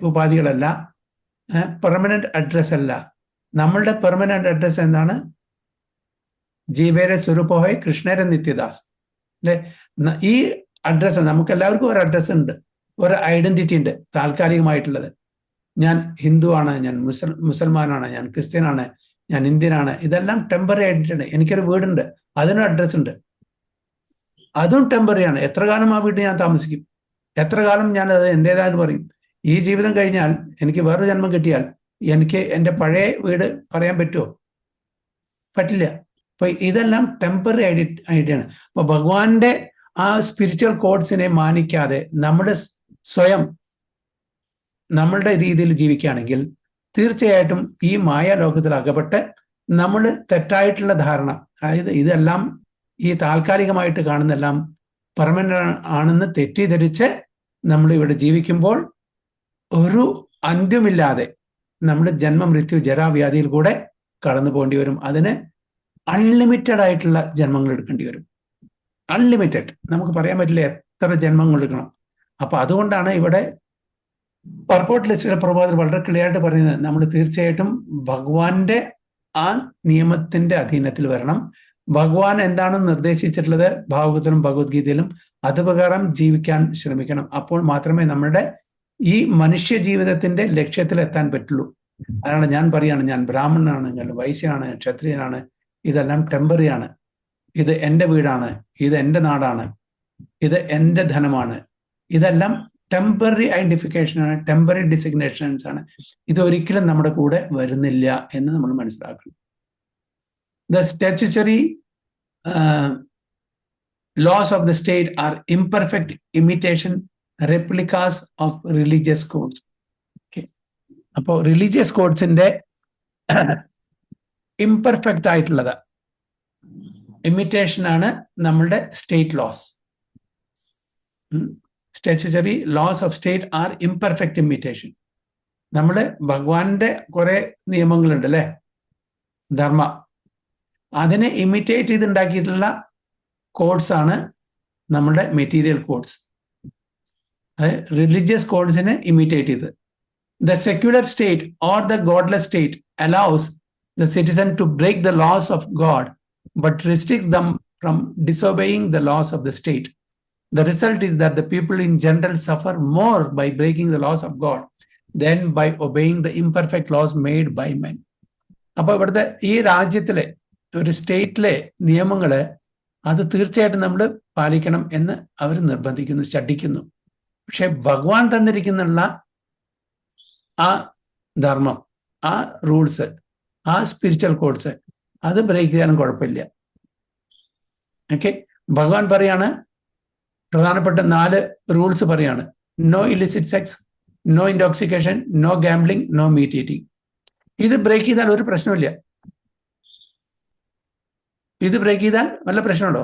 ഉപാധികളല്ല, പെർമനന്റ് അഡ്രസ് അല്ല. നമ്മളുടെ പെർമനന്റ് അഡ്രസ് എന്താണ്? ജീവേരെ സ്വരൂപോഹേ കൃഷ്ണരെ നിത്യദാസ് അല്ലെ. ഈ അഡ്രസ്സ് നമുക്ക് എല്ലാവർക്കും ഒരു അഡ്രസ് ഉണ്ട്, ഒരു ഐഡന്റിറ്റി ഉണ്ട്, താൽക്കാലികമായിട്ടുള്ളത്. ഞാൻ ഹിന്ദു ആണ്, ഞാൻ മുസൽമാനാണ്, ഞാൻ ക്രിസ്ത്യനാണ്, ഞാൻ ഇന്ത്യനാണ്. ഇതെല്ലാം ടെമ്പററി ഐഡന്റിറ്റി ആണ്. എനിക്കൊരു വീടുണ്ട്, അതിനൊരു അഡ്രസ് ഉണ്ട്, അതും ടെമ്പററി ആണ്. എത്ര കാലം ആ വീട്ടിൽ ഞാൻ താമസിക്കും, എത്ര കാലം ഞാൻ അത് എൻ്റെതായിട്ട് പറയും. ഈ ജീവിതം കഴിഞ്ഞാൽ, എനിക്ക് വേറൊരു ജന്മം കിട്ടിയാൽ എനിക്ക് എൻ്റെ പഴയ വീട് പറയാൻ പറ്റുമോ? പറ്റില്ല. അപ്പൊ ഇതെല്ലാം ടെമ്പററി ഐഡന്റിറ്റിയാണ്. അപ്പൊ ഭഗവാന്റെ ആ സ്പിരിച്വൽ കോഡ്സിനെ മാനിക്കാതെ നമ്മൾ സ്വയം നമ്മളുടെ രീതിയിൽ ജീവിക്കുകയാണെങ്കിൽ തീർച്ചയായിട്ടും ഈ മായ ലോകത്തിൽ അകപ്പെട്ട് നമ്മൾ തെറ്റായിട്ടുള്ള ധാരണ, അതായത് ഇതെല്ലാം ഈ താൽക്കാലികമായിട്ട് കാണുന്നെല്ലാം പെർമനന്റ് ആണെന്ന് തെറ്റിദ്ധരിച്ച് നമ്മൾ ഇവിടെ ജീവിക്കുമ്പോൾ ഒരു അന്ത്യമില്ലാതെ നമ്മൾ ജന്മമൃത്യു ജരാവ്യാധിയിൽ കൂടെ കടന്നു പോകേണ്ടി വരും. അതിന് അൺലിമിറ്റഡ് ആയിട്ടുള്ള ജന്മങ്ങൾ എടുക്കേണ്ടി വരും. അൺലിമിറ്റഡ്, നമുക്ക് പറയാൻ പറ്റില്ല എത്ര ജന്മങ്ങൾ എടുക്കണം. അപ്പൊ അതുകൊണ്ടാണ് ഇവിടെ പർപ്പോട്ട് ലിസ്റ്റിലെ പ്രഭാതത്തിൽ വളരെ ക്ലിയർ ആയിട്ട് പറയുന്നത്, നമ്മൾ തീർച്ചയായിട്ടും ഭഗവാന്റെ ആ നിയമത്തിന്റെ അധീനത്തിൽ വരണം. ഭഗവാൻ എന്താണ് നിർദ്ദേശിച്ചിട്ടുള്ളത് ഭാഗവതത്തിലും ഭഗവത്ഗീതയിലും അതുപ്രകാരം ജീവിക്കാൻ ശ്രമിക്കണം. അപ്പോൾ മാത്രമേ നമ്മുടെ ഈ മനുഷ്യ ജീവിതത്തിന്റെ ലക്ഷ്യത്തിൽ എത്താൻ പറ്റുള്ളൂ. അതാണ് ഞാൻ പറയാണ്, ഞാൻ ബ്രാഹ്മണനാണ്, ഞാൻ വൈശ്യനാണ്, ക്ഷത്രിയനാണ്, ഇതെല്ലാം ടെമ്പററി ആണ്. ഇത് എൻ്റെ വീടാണ്, ഇത് എൻ്റെ നാടാണ്, ഇത് എൻ്റെ ധനമാണ്. ഇതെല്ലാം ടെമ്പററി ഐഡന്റിഫിക്കേഷനാണ്, ടെമ്പററി ഡിസിഗ്നേഷൻസ് ആണ്. ഇതൊരിക്കലും നമ്മുടെ കൂടെ വരുന്നില്ല എന്ന് നമ്മൾ മനസ്സിലാക്കണം. The statutory laws of the state are imperfect imitation replicas of religious codes. Okay. അപ്പോൾ റിലീജിയസ് കോഡ്സിന്റെ ഇംപെർഫെക്റ്റ് ആയിട്ടുള്ളത് ഇമിറ്റേഷൻ ആണ് നമ്മളുടെ state laws. Statutory laws of state are imperfect imitation. നമ്മള് ഭഗവാന്റെ കുറെ നിയമങ്ങളുണ്ട് അല്ലെ, ധർമ്മ, അതിനെ ഇമിറ്റേറ്റ് ചെയ്തുണ്ടാക്കിയിട്ടുള്ള കോഡ്സ് ആണ് നമ്മുടെ മെറ്റീരിയൽ കോഡ്സ്. റിലീജിയസ് കോഡ്സിനെ ഇമിറ്റേറ്റ് ചെയ്ത്. The secular state or the godless state allows the citizen to break the laws of God, but restricts them from disobeying the laws of the state. The result is that the people in general suffer more by breaking the laws of God than by obeying the imperfect laws made by men. അപ്പോൾ ഇവിടുത്തെ ഈ രാജ്യത്തിലെ ഒരു സ്റ്റേറ്റിലെ നിയമങ്ങള് അത് തീർച്ചയായിട്ടും നമ്മൾ പാലിക്കണം എന്ന് അവർ നിർബന്ധിക്കുന്നു, ശഠിക്കുന്നു. പക്ഷെ ഭഗവാൻ തന്നിരിക്കുന്നുള്ള ആ ധർമ്മം, ആ റൂൾസ്, ആ സ്പിരിച്വൽ കോഡ്സ് അത് ബ്രേക്ക് ചെയ്യാനും കുഴപ്പമില്ല. ഓക്കെ, ഭഗവാൻ പറയാണ് പ്രധാനപ്പെട്ട 4 റൂൾസ് പറയാണ്. No illicit sex, no intoxication, no gambling, no meat eating. ഇത് ബ്രേക്ക് ചെയ്താൽ ഒരു പ്രശ്നമില്ല. ഇത് ബ്രേക്ക് ചെയ്താൽ വല്ല പ്രശ്നമുണ്ടോ?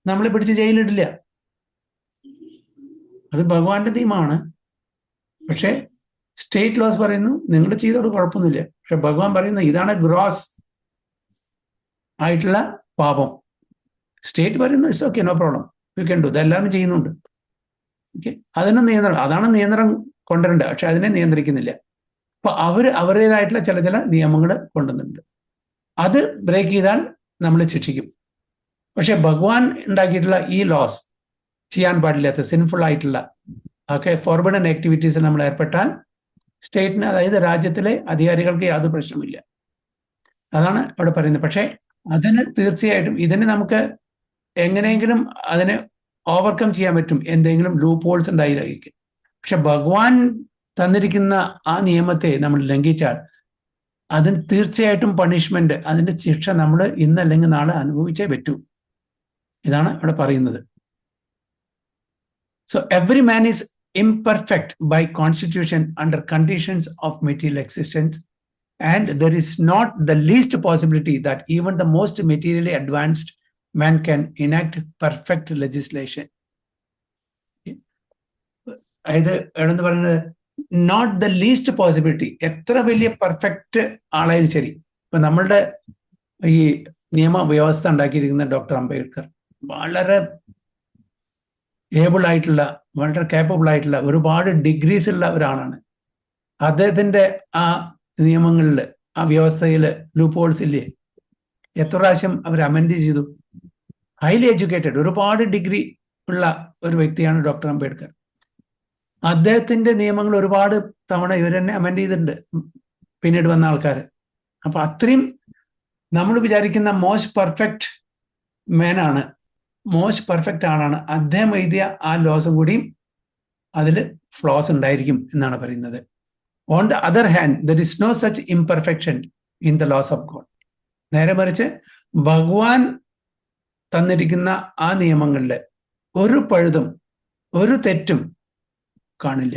നമ്മളെ പിടിച്ച് ജയിലിടില്ല. അത് ഭഗവാന്റെ നിയമമാണ്. പക്ഷെ സ്റ്റേറ്റ് ലോസ് പറയുന്നു നിങ്ങൾ ചെയ്തോട് കുഴപ്പമൊന്നുമില്ല. പക്ഷെ ഭഗവാൻ പറയുന്നു ഇതാണ് ഗ്രോസ് ആയിട്ടുള്ള പാപം. സ്റ്റേറ്റ് പറയുന്നു it's okay, no problem, you can do, ഇതെല്ലാവരും ചെയ്യുന്നുണ്ട്. ഓക്കെ, അതിന് നിയന്ത്രണം, അതാണ് നിയന്ത്രണം കൊണ്ടുവരേണ്ടത്. പക്ഷെ അതിനെ നിയന്ത്രിക്കുന്നില്ല. അപ്പൊ അവരുടേതായിട്ടുള്ള ചില നിയമങ്ങൾ കൊണ്ടുവന്നിട്ടുണ്ട്. അത് ബ്രേക്ക് ചെയ്താൽ നമ്മൾ ശിക്ഷിക്കും. പക്ഷെ ഭഗവാൻ ഉണ്ടാക്കിയിട്ടുള്ള ഈ ലോസ്, ചെയ്യാൻ പാടില്ലാത്ത സിൻഫുൾ ആയിട്ടുള്ള ഫോർബിഡൻ ആക്ടിവിറ്റീസിൽ നമ്മൾ ഏർപ്പെട്ടാൽ സ്റ്റേറ്റിന്, അതായത് രാജ്യത്തിലെ അധികാരികൾക്ക് യാതൊരു പ്രശ്നമില്ല. അതാണ് ഇവിടെ പറയുന്നത്. പക്ഷെ അതിന് തീർച്ചയായിട്ടും ഇതിന് നമുക്ക് എങ്ങനെയെങ്കിലും അതിനെ ഓവർകം ചെയ്യാൻ പറ്റും, എന്തെങ്കിലും ലൂപ്പ് ഹോൾസ് ഉണ്ടായിരിക്കും. പക്ഷെ ഭഗവാൻ തന്നിരിക്കുന്ന ആ നിയമത്തെ നമ്മൾ ലംഘിച്ചാൽ അതിന് തീർച്ചയായിട്ടും പണിഷ്മെന്റ്, അതിന്റെ ശിക്ഷ നമ്മൾ ഇന്നല്ലെങ്കിൽ നാളെ അനുഭവിച്ചേ പറ്റൂ. ഇതാണ് ഇവിടെ പറയുന്നത്. So every man is imperfect by constitution under conditions of material existence, and there is not the least possibility that even the most materially advanced man can enact perfect legislation. അതായത് എവിടെ പറയുന്നത് നോട്ട് ദ ലീസ്റ്റ് പോസിബിലിറ്റി, എത്ര വലിയ perfect ആളായാലും ശരി. ഇപ്പൊ നമ്മളുടെ ഈ നിയമവ്യവസ്ഥ ഉണ്ടാക്കിയിരിക്കുന്ന ഡോക്ടർ അംബേദ്കർ വളരെ ഏബിൾ ആയിട്ടുള്ള, വളരെ കേപ്പബിൾ ആയിട്ടുള്ള, ഒരുപാട് ഡിഗ്രീസ് ഉള്ള ഒരാളാണ്. അദ്ദേഹത്തിന്റെ ആ നിയമങ്ങളിൽ, ആ വ്യവസ്ഥയിൽ ലൂപ്പ് ഹോൾസ് ഇല്ലേ? എത്ര പ്രാവശ്യം അവർ അമെൻഡ് ചെയ്തു? ഹൈലി എഡ്യൂക്കേറ്റഡ്, ഒരുപാട് ഡിഗ്രി ഉള്ള ഒരു വ്യക്തിയാണ് ഡോക്ടർ അംബേദ്കർ. അദ്ദേഹത്തിന്റെ നിയമങ്ങൾ ഒരുപാട് തവണ ഇവർ തന്നെ അമെൻഡ് ചെയ്തിട്ടുണ്ട്, പിന്നീട് വന്ന ആൾക്കാർ. അപ്പൊ അത്രയും നമ്മൾ വിചാരിക്കുന്ന മോസ്റ്റ് പെർഫെക്റ്റ് മാനാണ്, മോസ്റ്റ് പെർഫെക്റ്റ് ആളാണ്. അദ്ദേഹം എഴുതിയ ആ ലോസും കൂടിയും അതിൽ ഫ്ലോസ് ഉണ്ടായിരിക്കും എന്നാണ് പറയുന്നത്. On the other hand there is no such imperfection in the laws of God. നേരെ മറിച്ച് ഭഗവാൻ തന്നിരിക്കുന്ന ആ നിയമങ്ങളിൽ ഒരു പഴുതും ഒരു തെറ്റും കാണില്ല.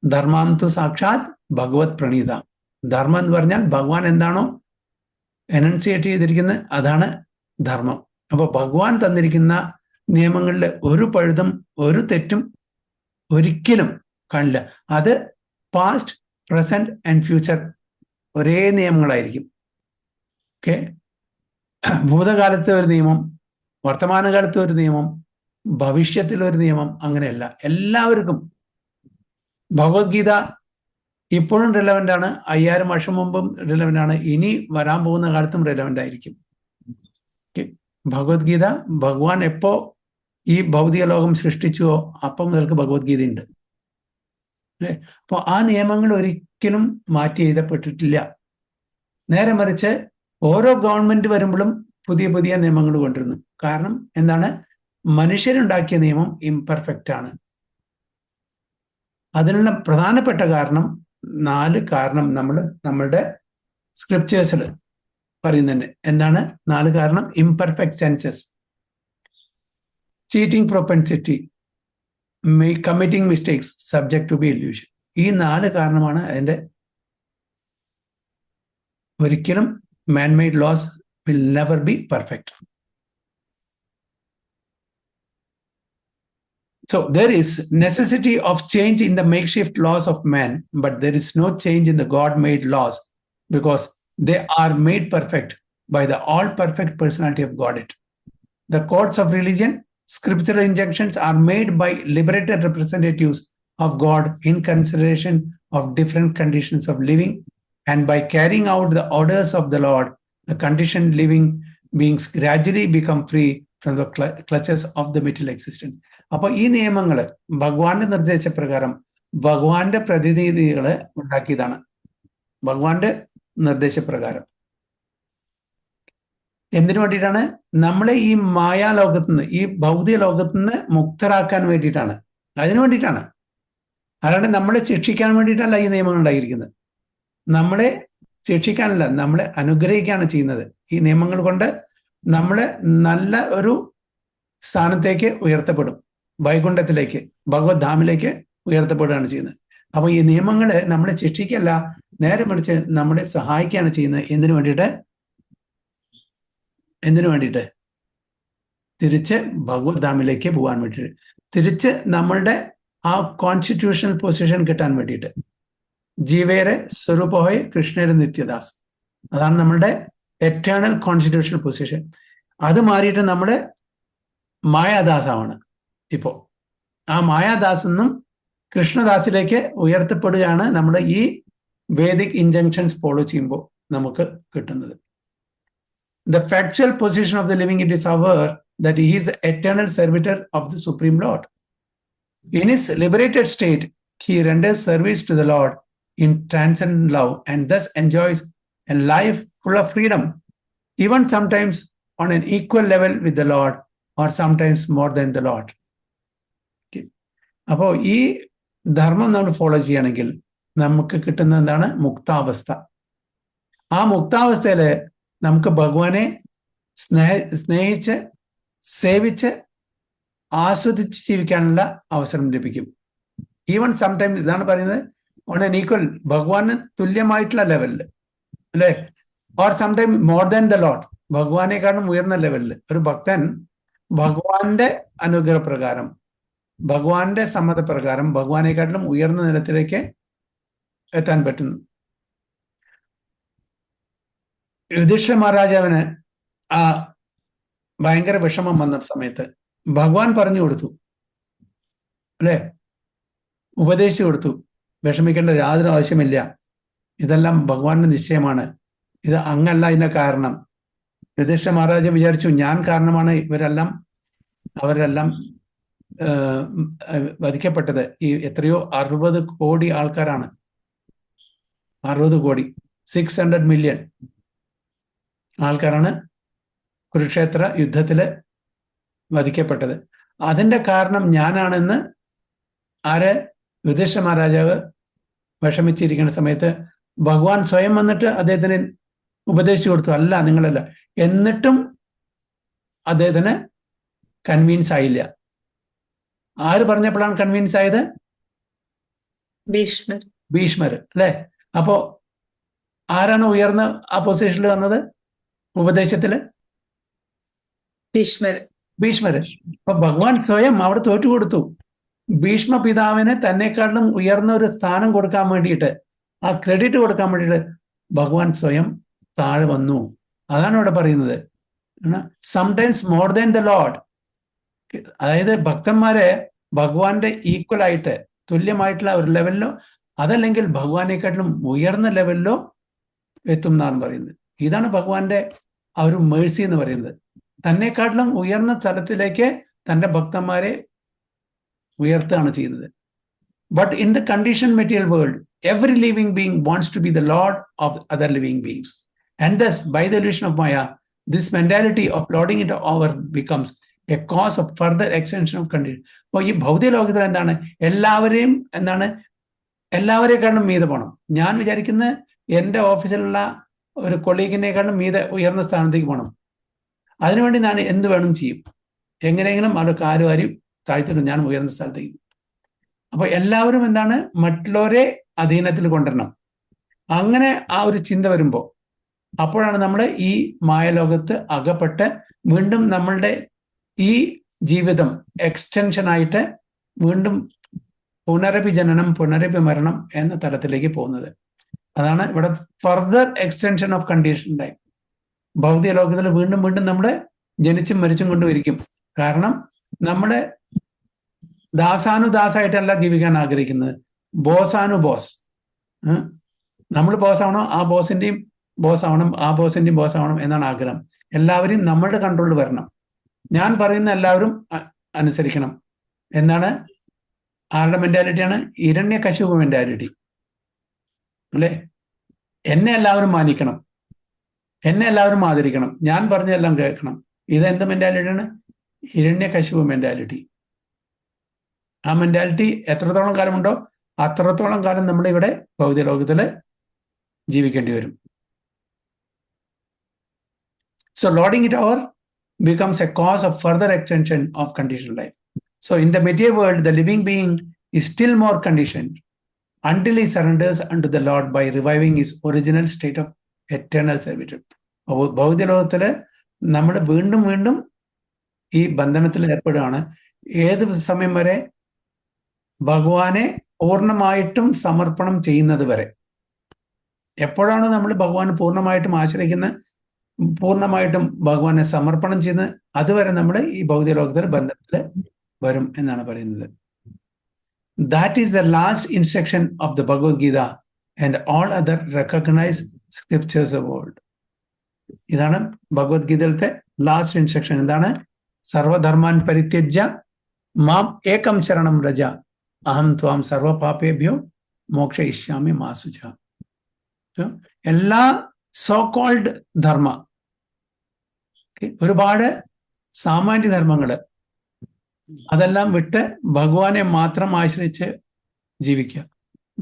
ധർമാന്തു സാക്ഷാത് ഭഗവത് പ്രണീത. ധർമ്മം എന്ന് പറഞ്ഞാൽ ഭഗവാൻ എന്താണോ എനൻസിയേറ്റ് ചെയ്തിരിക്കുന്നത് അതാണ് ധർമ്മം. അപ്പൊ ഭഗവാൻ തന്നിരിക്കുന്ന നിയമങ്ങളിൽ ഒരു പഴുതും ഒരു തെറ്റും ഒരിക്കലും കാണില്ല. അത് പാസ്റ്റ്, പ്രസന്റ് ആൻഡ് ഫ്യൂച്ചർ ഒരേ നിയമങ്ങളായിരിക്കും. ഓക്കെ, ഭൂതകാലത്തെ ഒരു നിയമം, വർത്തമാനകാലത്തെ ഒരു നിയമം, ഭവിഷ്യത്തിലൊരു നിയമം, അങ്ങനെയല്ല. എല്ലാവർക്കും ഭഗവത്ഗീത ഇപ്പോഴും റിലവൻ്റ് ആണ്, 5000 വർഷം മുമ്പും റിലവൻ്റ് ആണ്, ഇനി വരാൻ പോകുന്ന കാലത്തും റിലവൻ്റ് ആയിരിക്കും. ഭഗവത്ഗീത ഭഗവാൻ എപ്പോ ഈ ഭൗതിക ലോകം സൃഷ്ടിച്ചുവോ അപ്പം മുതൽക്ക് ഭഗവത്ഗീത ഉണ്ട്. അല്ലെ? അപ്പോൾ ആ നിയമങ്ങൾ ഒരിക്കലും മാറ്റി എഴുതപ്പെട്ടിട്ടില്ല. നേരെ മറിച്ച് ഓരോ ഗവൺമെന്റ് വരുമ്പോഴും പുതിയ പുതിയ നിയമങ്ങൾ കൊണ്ടുവരുന്നു. കാരണം എന്താണ്? മനുഷ്യരുണ്ടാക്കിയ നിയമം ഇംപെർഫെക്റ്റ് ആണ്. അതിനുള്ള പ്രധാനപ്പെട്ട കാരണം 4 കാരണം നമ്മളുടെ സ്ക്രിപ്റ്റേഴ്സിൽ പറയുന്നുണ്ട്. എന്താണ് 4 കാരണം? Imperfect senses, cheating propensity, committing mistakes, subject to be illusion. ഈ 4 കാരണമാണ് അതിന്റെ ഒരിക്കലും man-made laws will never be perfect. So there is necessity of change in the makeshift laws of man, but there is no change in the God-made laws because they are made perfect by the all-perfect personality of Godhead. The codes of religion, scriptural injunctions are made by liberated representatives of God in consideration of different conditions of living, and by carrying out the orders of the Lord, the conditioned living beings gradually become free from the clutches of the material existence. അപ്പൊ ഈ നിയമങ്ങൾ ഭഗവാന്റെ നിർദ്ദേശപ്രകാരം ഭഗവാന്റെ പ്രതിനിധികളെ ഉണ്ടാക്കിയതാണ്. ഭഗവാന്റെ നിർദ്ദേശപ്രകാരം എന്തിനു വേണ്ടിയിട്ടാണ്? നമ്മളെ ഈ മായാലോകത്തുനിന്ന്, ഈ ഭൗതിക ലോകത്തുനിന്ന് മുക്തരാക്കാൻ വേണ്ടിയിട്ടാണ്. അതിനു വേണ്ടിയിട്ടാണ്. അല്ലാണ്ട് നമ്മളെ ശിക്ഷിക്കാൻ വേണ്ടിയിട്ടല്ല ഈ നിയമങ്ങൾ ഉണ്ടായിരിക്കുന്നത്. നമ്മളെ ശിക്ഷിക്കാനല്ല, നമ്മളെ അനുഗ്രഹിക്കുകയാണ് ചെയ്യുന്നത്. ഈ നിയമങ്ങൾ കൊണ്ട് നമ്മളെ നല്ല ഒരു സ്ഥാനത്തേക്ക് ഉയർത്തപ്പെടും, വൈകുണ്ഠത്തിലേക്ക്, ഭഗവത് ധാമിലേക്ക് ഉയർത്തപ്പെടുകയാണ് ചെയ്യുന്നത്. അപ്പൊ ഈ നിയമങ്ങള് നമ്മളെ ശിക്ഷിക്കല്ല, നേരെ മറിച്ച് നമ്മളെ സഹായിക്കുകയാണ് ചെയ്യുന്നത്. എന്തിനു വേണ്ടിയിട്ട്? തിരിച്ച് ഭഗവത് ധാമിലേക്ക് പോകാൻ വേണ്ടിയിട്ട്, തിരിച്ച് നമ്മളുടെ ആ കോൺസ്റ്റിറ്റ്യൂഷണൽ പൊസിഷൻ കിട്ടാൻ വേണ്ടിയിട്ട്. ജീവേരെ സ്വരൂപഹോയ് കൃഷ്ണേരെ നിത്യദാസ്, അതാണ് നമ്മളുടെ എറ്റേണൽ കോൺസ്റ്റിറ്റ്യൂഷണൽ പൊസിഷൻ. അത് മാറിയിട്ട് നമ്മുടെ മായാദാസാണ് ഇപ്പോൾ. ആ മായാദാസ് നിന്നും കൃഷ്ണദാസിലേക്ക് ഉയർത്തപ്പെടുകയാണ് നമ്മുടെ ഈ വേദിക് ഇൻജങ്ഷൻസ് ഫോളോ ചെയ്യുമ്പോൾ നമുക്ക് കിട്ടുന്നത്. The factual position of the living it is aware that he is the eternal servitor of the Supreme Lord. In his liberated state, he renders service to the Lord in transcendent love and thus enjoys a life full of freedom, even sometimes on an equal level with the Lord or sometimes more than the Lord. അപ്പോൾ ഈ ധർമ്മം നമ്മൾ follow ചെയ്യണമെങ്കിൽ നമുക്ക് കിട്ടുന്ന എന്താണ്? മുക്താവസ്ഥ. ആ മുക്താവസ്ഥയിൽ നമുക്ക് ഭഗവാനെ സ്നേഹിച്ച് സേവിച്ച് ആസ്വദിച്ച് ജീവിക്കാനുള്ള അവസരം ലഭിക്കും. ഈവൻ സംടൈംസ്, ഇതാണ് പറയുന്നത്, ഓൺ എൻ ഈക്വൽ, ഭഗവാന് തുല്യമായിട്ടുള്ള ലെവലിൽ, അല്ലെ? Or sometime more than the lord, ഭഗവാനെക്കാളും ഉയർന്ന ലെവലിൽ ഒരു ഭക്തൻ ഭഗവാന്റെ അനുഗ്രഹപ്രകാരം, ഭഗവാന്റെ സമ്മതപ്രകാരം ഭഗവാനെക്കാട്ടിലും ഉയർന്ന നിലത്തിലേക്ക് എത്താൻ പറ്റുന്നു. യുധിഷ്ഠിര മഹാരാജാവിന് ആ ഭയങ്കര വിഷമം വന്ന സമയത്ത് ഭഗവാൻ പറഞ്ഞു കൊടുത്തു, അല്ലെ? ഉപദേശിച്ചു കൊടുത്തു, വിഷമിക്കേണ്ട യാതൊരു ആവശ്യമില്ല, ഇതെല്ലാം ഭഗവാന്റെ നിശ്ചയമാണ്, ഇത് അങ്ങല്ല ഇതിന്റെ കാരണം. യുധിഷ്ഠിര മഹാരാജ വിചാരിച്ചു, ഞാൻ കാരണമാണ് അവരെല്ലാം വധിക്കപ്പെട്ടത്. ഈ എത്രയോ 60 കോടി ആൾക്കാരാണ്, 60 കോടി, 600 മില്യൺ ആൾക്കാരാണ് കുരുക്ഷേത്ര യുദ്ധത്തില് വധിക്കപ്പെട്ടത്. അതിന്റെ കാരണം ഞാനാണെന്ന് യുധിഷ്ഠിര മഹാരാജാവ് വിഷമിച്ചിരിക്കുന്ന സമയത്ത് ഭഗവാൻ സ്വയം വന്നിട്ട് അദ്ദേഹത്തിന് ഉപദേശിച്ചു കൊടുത്തു, അല്ല, നിങ്ങളല്ല. എന്നിട്ടും അദ്ദേഹത്തിന് കൺവീൻസ് ആയില്ല. ആര് പറഞ്ഞപ്പോഴാണ് കൺവീൻസ് ആയത്? ഭീഷ്മർ, അല്ലെ? അപ്പോ ആരാണ് ഉയർന്ന ആ പൊസിഷനിൽ വന്നത് ഉപദേശത്തില്? ഭീഷ്മര്. അപ്പൊ ഭഗവാൻ സ്വയം അവിടെ തോറ്റു കൊടുത്തു. ഭീഷ്മ പിതാവിന് തന്നെക്കാട്ടിലും ഉയർന്ന ഒരു സ്ഥാനം കൊടുക്കാൻ വേണ്ടിയിട്ട്, ആ ക്രെഡിറ്റ് കൊടുക്കാൻ വേണ്ടിയിട്ട് ഭഗവാൻ സ്വയം താഴെ വന്നു. അതാണ് ഇവിടെ പറയുന്നത്, sometimes more than the load. അതായത് ഭക്തന്മാരെ ഭഗവാന്റെ ഈക്വൽ ആയിട്ട്, തുല്യമായിട്ടുള്ള ഒരു ലെവലിലോ അതല്ലെങ്കിൽ ഭഗവാനെക്കാട്ടിലും ഉയർന്ന ലെവലിലോ എത്തും എന്നാണ് പറയുന്നത്. ഇതാണ് ഭഗവാന്റെ ആ ഒരു മേഴ്സി എന്ന് പറയുന്നത്. തന്നെക്കാട്ടിലും ഉയർന്ന തലത്തിലേക്ക് തൻ്റെ ഭക്തന്മാരെ ഉയർത്തുകയാണ് ചെയ്യുന്നത്. But in the condition material world, every living being wants to be the lord of other living beings. And thus by the illusion of maya, this mentality of lording it over becomes a cause of further extension of condition. അപ്പോൾ ഈ ഭൗതിക ലോകത്തിൽ എന്താണ്? എല്ലാവരെക്കാളും മീതെ പോകണം. ഞാൻ വിചാരിക്കുന്നത് എൻ്റെ ഓഫീസിലുള്ള ഒരു കൊളീഗിനേക്കാളും മീതെ ഉയർന്ന സ്ഥാനത്തേക്ക് പോകണം. അതിനുവേണ്ടി ഞാൻ എന്ത് വേണം ചെയ്യും, എങ്ങനെയെങ്കിലും അവർക്ക് ആരും താഴ്ത്തിട്ട് ഞാൻ ഉയർന്ന സ്ഥലത്തേക്ക്. അപ്പൊ എല്ലാവരും മറ്റുള്ളവരെ അധീനത്തിൽ കൊണ്ടുവരണം. അങ്ങനെ ആ ഒരു ചിന്ത വരുമ്പോൾ അപ്പോഴാണ് നമ്മൾ ഈ മായലോകത്ത് അകപ്പെട്ട് വീണ്ടും നമ്മളുടെ ഈ ജീവിതം എക്സ്റ്റൻഷനായിട്ട് വീണ്ടും പുനരപി ജനനം പുനരപി മരണം എന്ന തലത്തിലേക്ക് പോകുന്നത്. അതാണ് ഇവിടെ further extension of condition time. ഭൗതിക ലോകത്തിൽ വീണ്ടും വീണ്ടും നമ്മള് ജനിച്ചും മരിച്ചും കൊണ്ടുവരിക്കും. കാരണം നമ്മുടെ ദാസാനുദാസായിട്ടല്ല ജീവിക്കാൻ ആഗ്രഹിക്കുന്നത്, ബോസാനുബോസ്. നമ്മൾ ബോസ് ആവണം, ആ ബോസിന്റെയും ബോസ് ആവണം, ആ ബോസിന്റെയും ബോസ് ആവണം എന്നാണ് ആഗ്രഹം. എല്ലാവരെയും നമ്മളുടെ കൺട്രോളിൽ വരണം. ഞാൻ പറയുന്ന എല്ലാവരും അനുസരിക്കണം എന്നാണ് ആരുടെ മെന്റാലിറ്റിയാണ്? ഹിരണ്യകശിപു മെന്റാലിറ്റി, അല്ലെ? എന്നെ എല്ലാവരും മാനിക്കണം, എന്നെ എല്ലാവരും ആദരിക്കണം, ഞാൻ പറഞ്ഞതെല്ലാം കേൾക്കണം. ഇതെന്ത് മെന്റാലിറ്റിയാണ്? ഹിരണ്യകശിപു മെന്റാലിറ്റി. ആ മെന്റാലിറ്റി എത്രത്തോളം കാലമുണ്ടോ അത്രത്തോളം കാലം നമ്മളിവിടെ ഭൗതിക ലോകത്തില് ജീവിക്കേണ്ടി വരും. So lording it over becomes a cause of further extension of conditioned life. So in the material world, the living being is still more conditioned until he surrenders unto the Lord by reviving his original state of eternal servitude. ഭൗതിക ലോകത്തില് നമ്മൾ വീണ്ടും വീണ്ടും ഈ ബന്ധനത്തിൽ ഏർപ്പെടുകയാണ്. ഏത് സമയം വരെ? ഭഗവാനെ പൂർണ്ണമായിട്ടും സമർപ്പണം ചെയ്യുന്നത് വരെ. എപ്പോഴാണോ നമ്മൾ ഭഗവാൻ പൂർണ്ണമായിട്ടും ആശ്രയിക്കുന്നത്, പൂർണ്ണമായിട്ടും ഭഗവാനെ സമർപ്പണം ചെയ്യുന്നത്, അതുവരെ നമ്മൾ ഈ ഭൗതിക ലോകത്തിൽ ബന്ധത്തിൽ വരും എന്നാണ് പറയുന്നത്. That is the last instruction of the Bhagavad Gita and all other recognised scriptures of world. ഇതാണ് ഭഗവത്ഗീതയിലത്തെ ലാസ്റ്റ് ഇൻസ്ട്രക്ഷൻ. എന്താണ്? സർവധർമാൻ പരിത്യജ്യ മാം ഏകം ശരണം രജ അഹം ത്വാം സർവപാപേഭ്യോ മോക്ഷയിഷ്യാമി മാ ശുച. എല്ലാ സോ കോൾഡ് ധർമ്മ, ഒരുപാട് സാമാന്യ ധർമ്മങ്ങള്, അതെല്ലാം വിട്ട് ഭഗവാനെ മാത്രം ആശ്രയിച്ച് ജീവിക്കുക.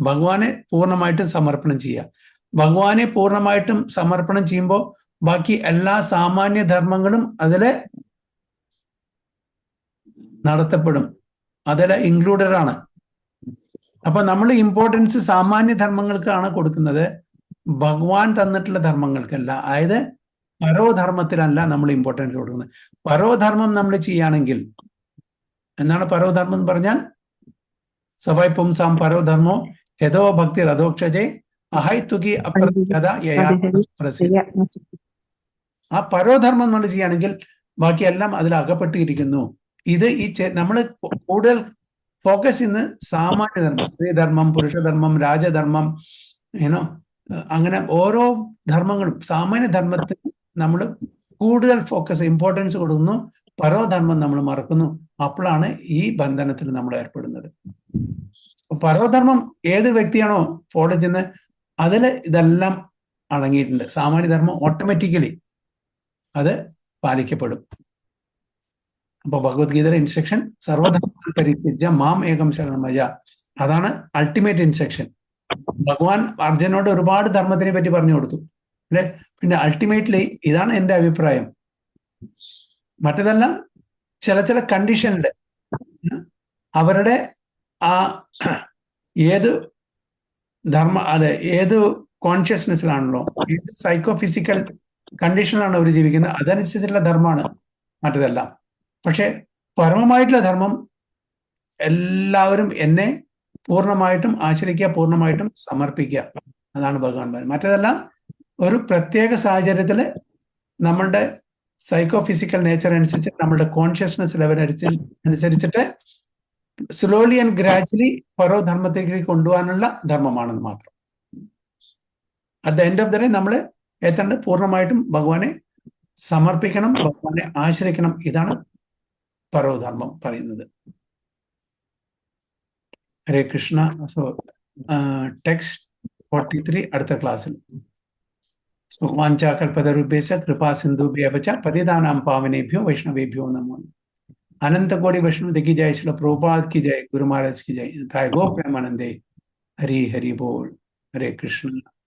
ഭഗവാനെ പൂർണ്ണമായിട്ടും സമർപ്പണം ചെയ്യുക. ഭഗവാനെ പൂർണ്ണമായിട്ടും സമർപ്പണം ചെയ്യുമ്പോൾ ബാക്കി എല്ലാ സാമാന്യ ധർമ്മങ്ങളും അതില് നടത്തപ്പെടും, അതിൽ ഇൻക്ലൂഡഡ് ആണ്. അപ്പൊ നമ്മൾ ഇമ്പോർട്ടൻസ് സാമാന്യ ധർമ്മങ്ങൾക്കാണ് കൊടുക്കുന്നത്, ഭഗവാൻ തന്നിട്ടുള്ള ധർമ്മങ്ങൾക്കല്ല. അതായത് പരോധർമ്മത്തിനല്ല നമ്മൾ ഇമ്പോർട്ടൻസ് കൊടുക്കുന്നത്. പരോധർമ്മം നമ്മൾ ചെയ്യുകയാണെങ്കിൽ, എന്താണ് പരോധർമ്മം എന്ന് പറഞ്ഞാൽ? സവൈ പുംസാം പരോധർമ്മോ യഥോ ഭക്തി രഥോക്ഷജേ അഹൈതുകി അപ്രതിഗത യയാ. ആ പരോധർമ്മം നമ്മൾ ചെയ്യുകയാണെങ്കിൽ ബാക്കി എല്ലാം അതിൽ അകപ്പെട്ടിരിക്കുന്നു. ഇത് ഈ നമ്മൾ കൂടുതൽ ഫോക്കസ് ചെയ്യുന്ന സാമാന്യധർമ്മം, സ്ത്രീധർമ്മം, പുരുഷധർമ്മം, രാജധർമ്മം, ഏനോ അങ്ങനെ ഓരോ ധർമ്മങ്ങളും സാമാന്യധർമ്മത്തിന് നമ്മൾ കൂടുതൽ ഫോക്കസ്, ഇമ്പോർട്ടൻസ് കൊടുക്കുന്നു. പരോധർമ്മം നമ്മൾ മറക്കുന്നു. അപ്പോഴാണ് ഈ ബന്ധനത്തിൽ നമ്മൾ ഏർപ്പെടുന്നത്. പരോധർമ്മം ഏത് വ്യക്തിയാണോ ഫോളോ ചെയ്യുന്നത് അതിൽ ഇതെല്ലാം അടങ്ങിയിട്ടുണ്ട്. സാമാന്യധർമ്മം ഓട്ടോമാറ്റിക്കലി അത് പാലിക്കപ്പെടും. അപ്പൊ ഭഗവത്ഗീതയിലെ ഇൻസ്ട്രക്ഷൻ സർവധർമ്മ പരിത്യജ്യ മാം ഏകം ശരണം രജ, അതാണ് അൾട്ടിമേറ്റ് ഇൻസ്ട്രക്ഷൻ. ഭഗവാൻ അർജുനോട് ഒരുപാട് ധർമ്മത്തിനെ പറ്റി പറഞ്ഞു കൊടുത്തു അല്ലെ. പിന്നെ അൾട്ടിമേറ്റ്ലി ഇതാണ് എൻ്റെ അഭിപ്രായം. മറ്റതെല്ലാം ചില കണ്ടീഷനിൽ അവരുടെ ആ ഏത് ധർമ്മ, അതെ, ഏത് കോൺഷ്യസ്നെസ്സിലാണല്ലോ, ഏത് സൈക്കോ ഫിസിക്കൽ കണ്ടീഷനിലാണ് അവർ ജീവിക്കുന്നത്, അതനുസരിച്ചിട്ടുള്ള ധർമ്മമാണ് മറ്റതെല്ലാം. പക്ഷെ പരമമായിട്ടുള്ള ധർമ്മം എല്ലാവരും എന്നെ പൂർണ്ണമായിട്ടും ആശ്രയിക്കുക, പൂർണ്ണമായിട്ടും സമർപ്പിക്കുക, അതാണ് ഭഗവാൻ പറയുന്നത്. മറ്റതെല്ലാം ഒരു പ്രത്യേക സാഹചര്യത്തിൽ നമ്മളുടെ സൈക്കോ ഫിസിക്കൽ നേച്ചർ അനുസരിച്ച്, നമ്മളുടെ കോൺഷ്യസ്നെസ് ലെവൽ അനുസരിച്ചിട്ട് സ്ലോലി ആൻഡ് ഗ്രാജുവലി പരോധർമ്മത്തേക്ക് കൊണ്ടുപോകാനുള്ള ധർമ്മമാണെന്ന് മാത്രം. At the end of the day നമ്മൾ എത്തേണ്ടത് പൂർണ്ണമായിട്ടും ഭഗവാനെ സമർപ്പിക്കണം, ഭഗവാനെ ആശ്രയിക്കണം. ഇതാണ് പരോധർമ്മം പറയുന്നത്. ഹരേ കൃഷ്ണ. സോ ടെക്സ്റ്റ് 43 അടുത്ത ക്ലാസ്സിൽ. വാഞ്ചാകൽപതരുഭ്യശ്ച കൃപാ സിന്ധുഭ്യവ ച പതിതാനാം പാവനേഭ്യോ വൈഷ്ണവേഭ്യോ നമോ. अनंत कोटि वैष्णव की जय, श्रील प्रभुपाद की जय, गुरु महाराज की जय, थाय गो प्रेमानंदे। हरि हरि बोल। हरे कृष्ण।